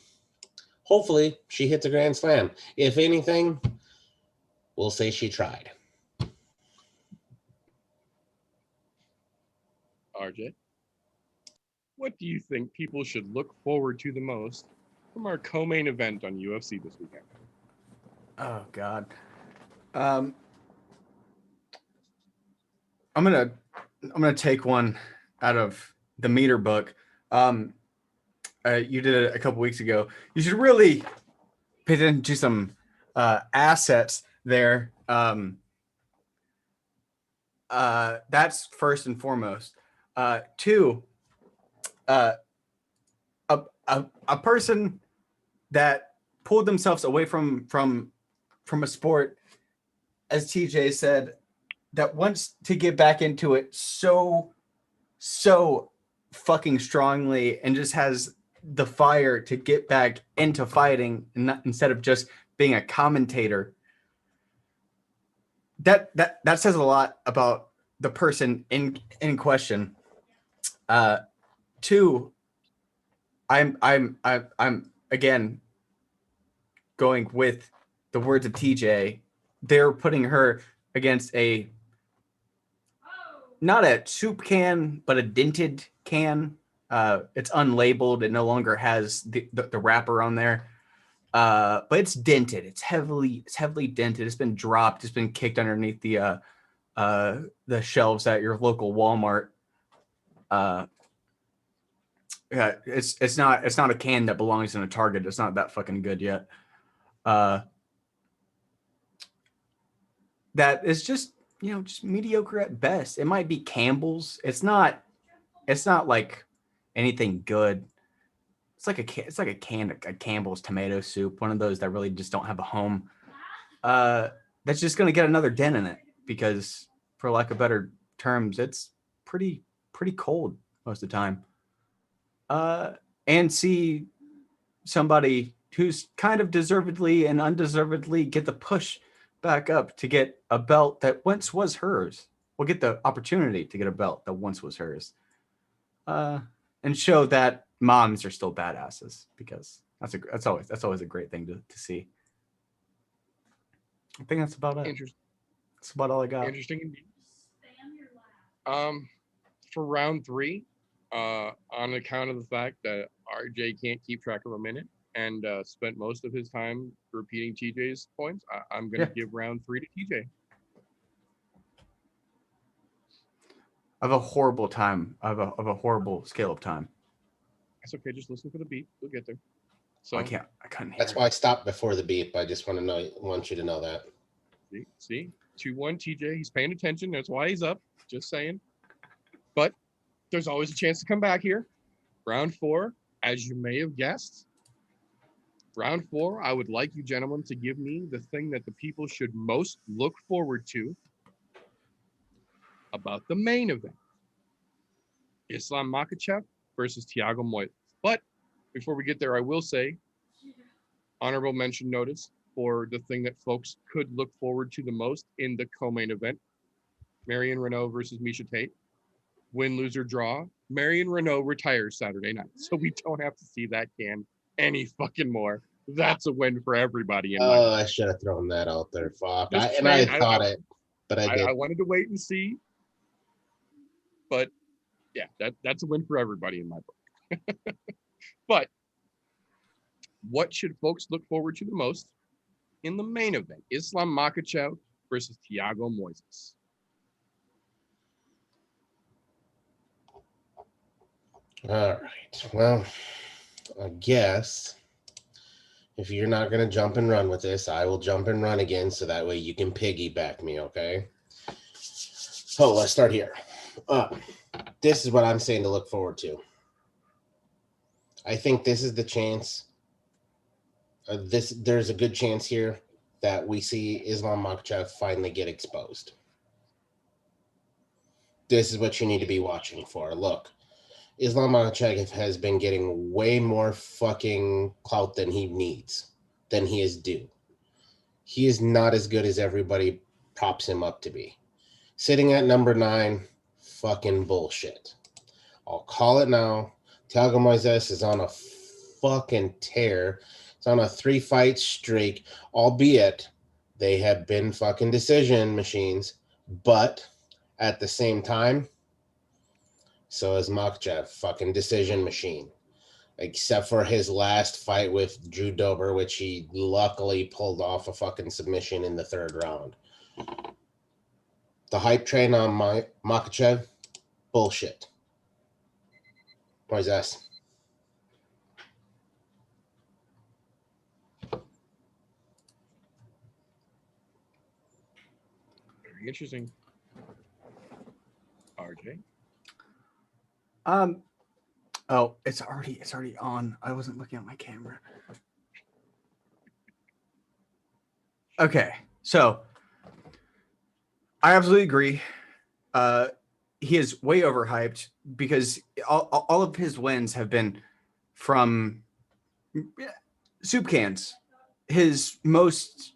hopefully she hits a grand slam. If anything, we'll say she tried. RJ, what do you think people should look forward to the most from our co-main event on UFC this weekend? Oh God. I'm gonna take one out of the meter book. You did it a couple weeks ago. You should really pay attention to some assets there. That's first and foremost. Two, a person that pulled themselves away from a sport, as TJ said, that wants to get back into it so fucking strongly, and just has the fire to get back into fighting, and not, instead of just being a commentator. That says a lot about the person in question. Two, I'm again going with the words of TJ. They're putting her against not a soup can, but a dented can. It's unlabeled. It no longer has the wrapper on there. But it's dented. It's heavily dented. It's been dropped. It's been kicked underneath the shelves at your local Walmart. Yeah, it's not a can that belongs in a Target. It's not that fucking good yet. That is just mediocre at best. It might be Campbell's. It's not like anything good. It's like a can of Campbell's tomato soup, one of those that really just don't have a home. That's just gonna get another dent in it because, for lack of better terms, it's pretty cold most of the time. And see somebody who's kind of deservedly and undeservedly get the push back up to get a belt that once was hers. We'll get the opportunity to get a belt that once was hers. And show that moms are still badasses, because that's always a great thing to see. I think that's about it. Interesting. That's about all I got. Interesting indeed. For round 3, on account of the fact that RJ can't keep track of a minute and spent most of his time repeating TJ's points, I'm going to give round 3 to TJ. I have a horrible time. I have a horrible scale of time. It's okay. Just listen for the beep. We'll get there. So I couldn't hear. That's why I stopped before the beep. I just want you to know that. see, 2-1 TJ. He's paying attention. That's why he's up. Just saying. But there's always a chance to come back here. Round 4, as you may have guessed. Round 4, I would like you gentlemen to give me the thing that the people should most look forward to about the main event. Islam Makhachev versus Thiago Moises. But before we get there, I will say, honorable mention notice for the thing that folks could look forward to the most in the co-main event. Marion Renault versus Misha Tate. Win, lose, or draw. Marion Renault retires Saturday night. So we don't have to see that can any fucking more. That's a win for everybody. I should have thrown that out there. Fuck. I thought it, but I did. I wanted to wait and see. But yeah, that's a win for everybody in my book. But what should folks look forward to the most in the main event? Islam Makhachev versus Thiago Moises. All right. Well, I guess if you're not going to jump and run with this, I will jump and run again so that way you can piggyback me, okay? So let's start here. This is what I'm saying to look forward to. I think this is the chance. There's a good chance here that we see Islam Makhachev finally get exposed. This is what you need to be watching for. Look. Islam Makhachev has been getting way more fucking clout than he needs, than he is due. He is not as good as everybody props him up to be. Sitting at number 9, fucking bullshit. I'll call it now. Thiago Moises is on a fucking tear. It's on a 3-fight streak, albeit they have been fucking decision machines, but at the same time, so is Makhachev, fucking decision machine. Except for his last fight with Drew Dober, which he luckily pulled off a fucking submission in the 3rd round. The hype train on Makhachev, bullshit. Moises. Very interesting. RJ. Oh, it's already on. I wasn't looking at my camera. Okay, so I absolutely agree. He is way overhyped because all of his wins have been from soup cans. His most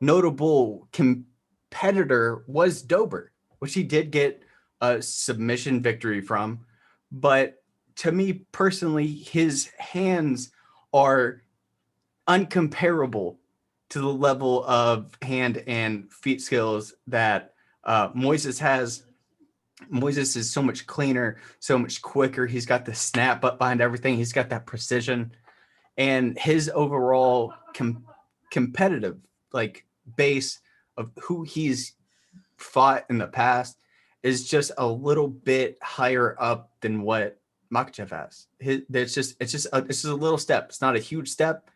notable competitor was Dober, which he did get a submission victory from. But to me personally, his hands are uncomparable to the level of hand and feet skills that Moises has. Moises is so much cleaner, so much quicker. He's got the snap up behind everything. He's got that precision, and his overall competitive base of who he's fought in the past is just a little bit higher up than what Makhachev has. It's just a little step. It's not a huge step.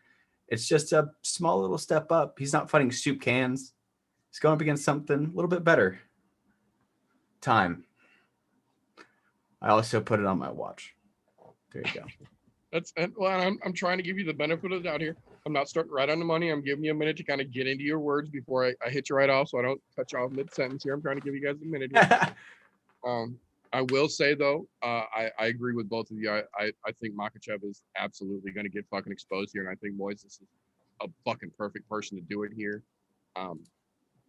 It's just a small little step up. He's not fighting soup cans. He's going up against something a little bit better. Time. I also put it on my watch. There you go. I'm trying to give you the benefit of the doubt here. I'm not starting right on the money. I'm giving you a minute to kind of get into your words before I hit you right off, so I don't cut you off mid-sentence here. I'm trying to give you guys a minute here. I will say, though, I agree with both of you. I think Makhachev is absolutely going to get fucking exposed here, and I think Moises is a fucking perfect person to do it here.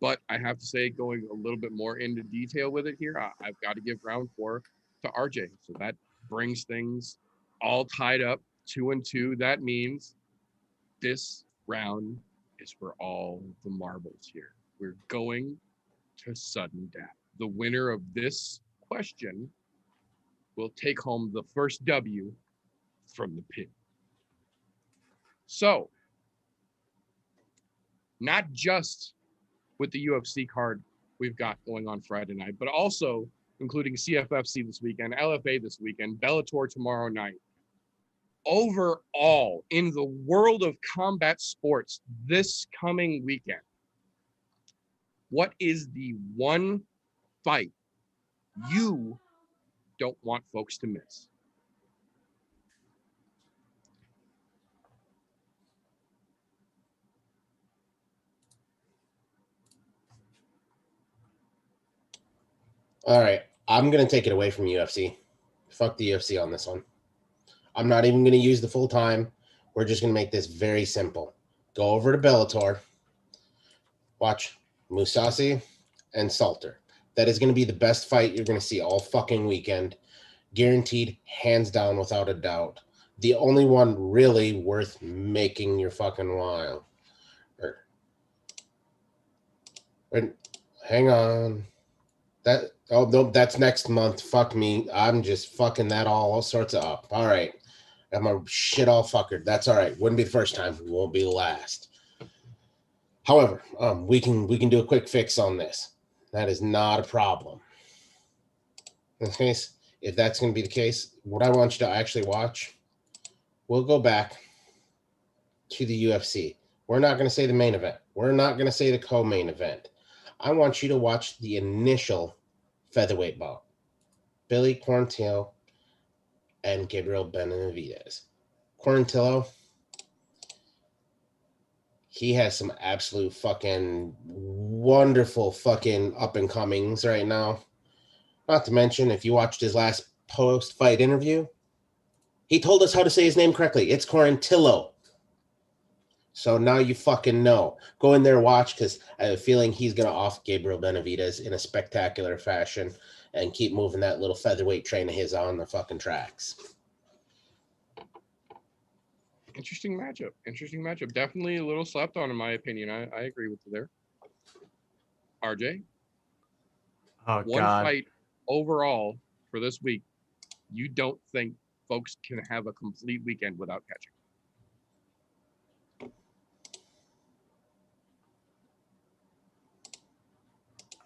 But I have to say, going a little bit more into detail with it here, I've got to give round 4 to RJ. So that brings things all tied up 2-2. That means this round is for all the marbles here. We're going to sudden death. The winner of this question will take home the first W from the pit. So, not just with the UFC card we've got going on Friday night, but also including CFFC this weekend, LFA this weekend, Bellator tomorrow night. overall in the world of combat sports this coming weekend, what is the one fight you don't want folks to miss? All right, I'm gonna take it away from UFC. Fuck the UFC on this one. I'm not even gonna use the full time. We're just gonna make this very simple. Go over to Bellator. Watch Musasi and Salter. That is gonna be the best fight you're gonna see all fucking weekend. Guaranteed, hands down, without a doubt. The only one really worth making your fucking while. Hang on. No, that's next month. Fuck me. I'm just fucking that all sorts of up. All right. I'm a shit all fucker. That's all right. Wouldn't be the first time. Won't be the last. However, we can do a quick fix on this. That is not a problem. In this case, if that's going to be the case, what I want you to actually watch, we'll go back to the UFC. We're not going to say the main event. We're not going to say the co-main event. I want you to watch the initial featherweight bout. Billy Quarantillo and Gabriel Benavidez. Quarantillo, he has some absolute fucking wonderful fucking up-and-comings right now. Not to mention, if you watched his last post-fight interview, he told us how to say his name correctly. It's Quarantillo. So now you fucking know. Go in there, watch, because I have a feeling he's going to off Gabriel Benavidez in a spectacular fashion and keep moving that little featherweight train of his on the fucking tracks. Interesting matchup. Definitely a little slept on, in my opinion. I agree with you there. RJ? Oh, One God. fight overall for this week you don't think folks can have a complete weekend without catching?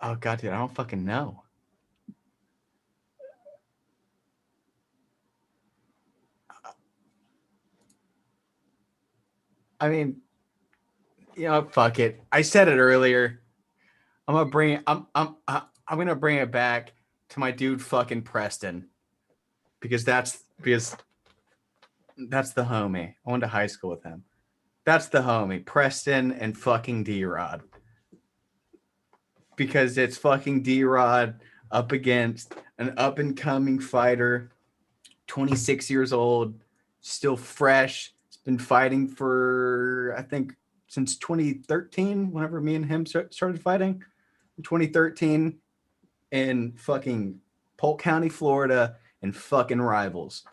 Oh, God, dude, I don't fucking know. I mean, you know, fuck it. I said it earlier. I'm gonna bring it back to my dude fucking Preston. Because that's the homie. I went to high school with him. That's the homie. Preston and fucking D-Rod. Because it's fucking D-Rod up against an up-and-coming fighter, 26 years old, still fresh. He's been fighting for, I think, since 2013, whenever me and him started fighting. In 2013 in fucking Polk County, Florida, and fucking Rivals.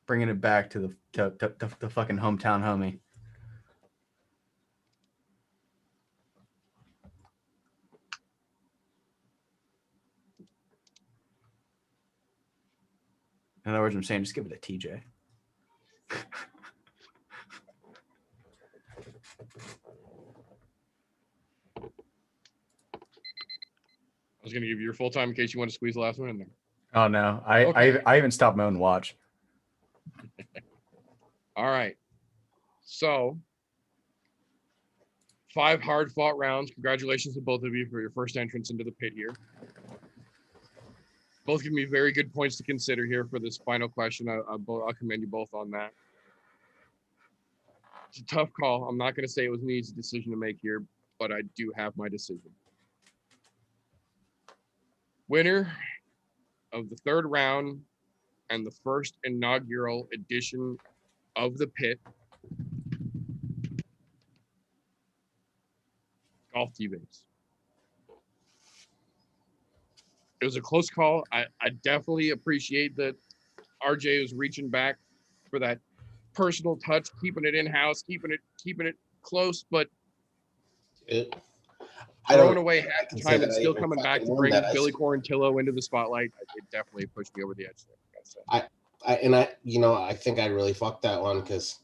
Bringing it back to the fucking hometown homie. In other words, I'm saying just give it a TJ. I was going to give you your full time in case you want to squeeze the last one in there. Oh, no. Okay. I even stopped my own watch. All right. So, 5 hard-fought rounds. Congratulations to both of you for your first entrance into the pit here. Both give me very good points to consider here for this final question. I'll commend you both on that. It's a tough call. I'm not going to say it was an easy decision to make here, but I do have my decision. Winner of the 3rd round and the first inaugural edition of the pit, Golf T-Vapes. It was a close call. I definitely appreciate that RJ was reaching back for that personal touch, keeping it in-house, keeping it close, but throwing away half the time and still coming back to bring Billy Quarantillo into the spotlight. It definitely pushed me over the edge there. I think I really fucked that one because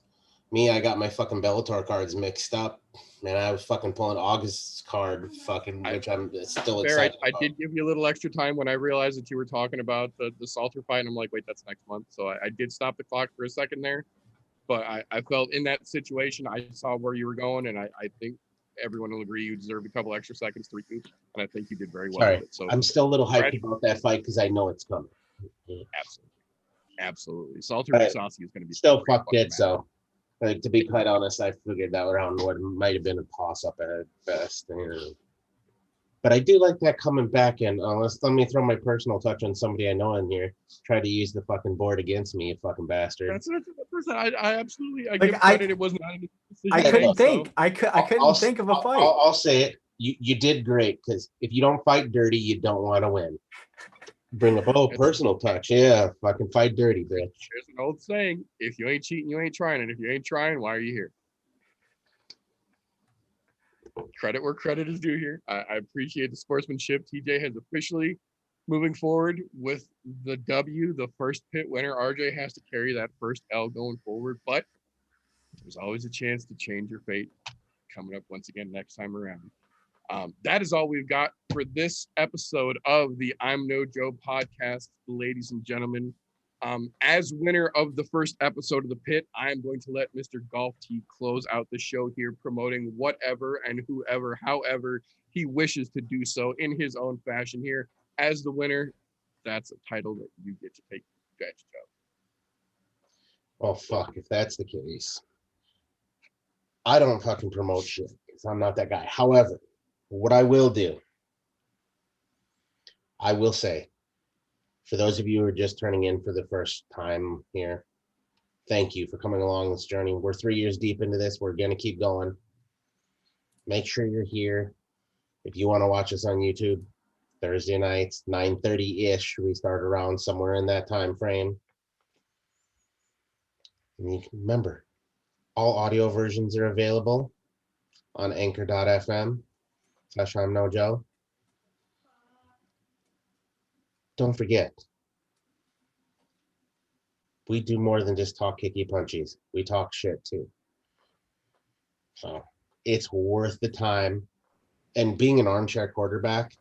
Me, I got my fucking Bellator cards mixed up. Man, I was fucking pulling August's card, which I'm still excited I about. did give you a little extra time when I realized that you were talking about the Salter fight, and I'm like, wait, that's next month. So I did stop the clock for a second there. But I felt in that situation, I saw where you were going, and I think everyone will agree you deserved a couple extra seconds to recoup, and I think you did very well Sorry, with it. So I'm still a little hyped about that fight because I know it's coming. Absolutely. Salter But Saucy is going to be still fucked it, so like, to be quite honest, I figured that round would might have been a toss-up at best. But I do like that coming back in. Let me throw my personal touch on somebody I know in here. Try to use the fucking board against me, you fucking bastard. That's the person. I absolutely Like, give credit. It was not a decision. I couldn't look, think. I couldn't think of a fight. I'll say it. You did great, because if you don't fight dirty, you don't want to win. Bring up personal touch. Yeah, fucking fight dirty, bitch. There's an old saying: if you ain't cheating, you ain't trying. And if you ain't trying, why are you here? Credit where credit is due here. I appreciate the sportsmanship. TJ has officially moving forward with the W, the first pit winner. RJ has to carry that first L going forward, but there's always a chance to change your fate coming up once again next time around. That is all we've got for this episode of the I'm No Joe podcast, ladies and gentlemen. As winner of the first episode of the pit, I am going to let Mr. Golf T close out the show here, promoting whatever and whoever, however he wishes to do so in his own fashion here. As the winner, that's a title that you get to take. Gotcha, Joe. Oh, fuck, if that's the case. I don't fucking promote shit, because I'm not that guy. However, what I will do, I will say, for those of you who are just turning in for the first time here, thank you for coming along this journey. We're 3 years deep into this. We're going to keep going. Make sure you're here. If you want to watch us on YouTube, Thursday nights, 9:30-ish. We start around somewhere in that time frame. And you can remember, all audio versions are available on anchor.fm/I'm No Joe. Don't forget, we do more than just talk kicky punchies. We talk shit too. So it's worth the time. And being an armchair quarterback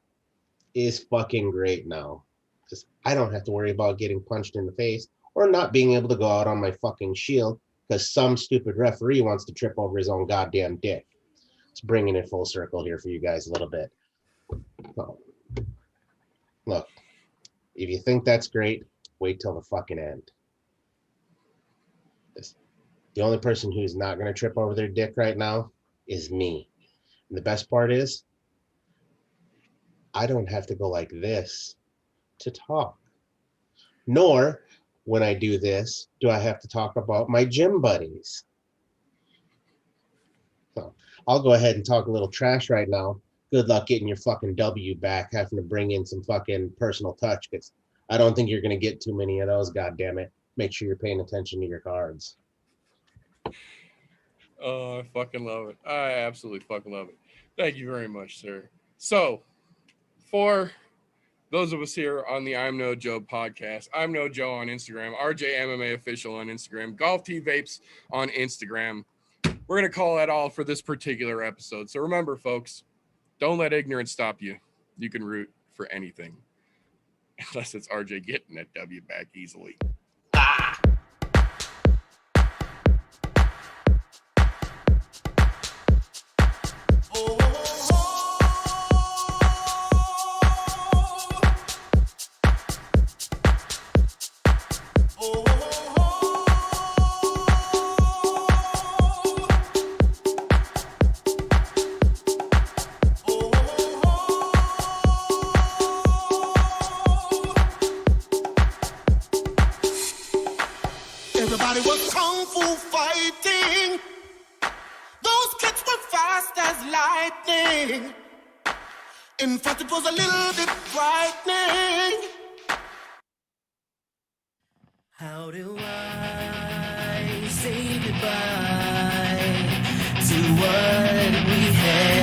is fucking great now. Because I don't have to worry about getting punched in the face or not being able to go out on my fucking shield because some stupid referee wants to trip over his own goddamn dick. It's bringing it full circle here for you guys a little bit. So, look. If you think that's great, wait till the fucking end. The only person who's not going to trip over their dick right now is me. And the best part is, I don't have to go like this to talk. Nor, when I do this, do I have to talk about my gym buddies. So, I'll go ahead and talk a little trash right now. Good luck getting your fucking W back, having to bring in some fucking personal touch, because I don't think you're going to get too many of those, goddammit. Make sure you're paying attention to your cards. Oh, I fucking love it. I absolutely fucking love it. Thank you very much, sir. So, for those of us here on the I'm No Joe podcast, I'm No Joe on Instagram, RJ MMA Official on Instagram, Golf T Vapes on Instagram. We're going to call that all for this particular episode. So remember, folks, don't let ignorance stop you. You can root for anything. Unless it's RJ getting that W back easily. Everybody was kung fu fighting. Those kids were fast as lightning. In fact, it was a little bit frightening. How do I say goodbye to what we had?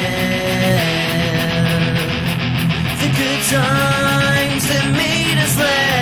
The good times that made us laugh.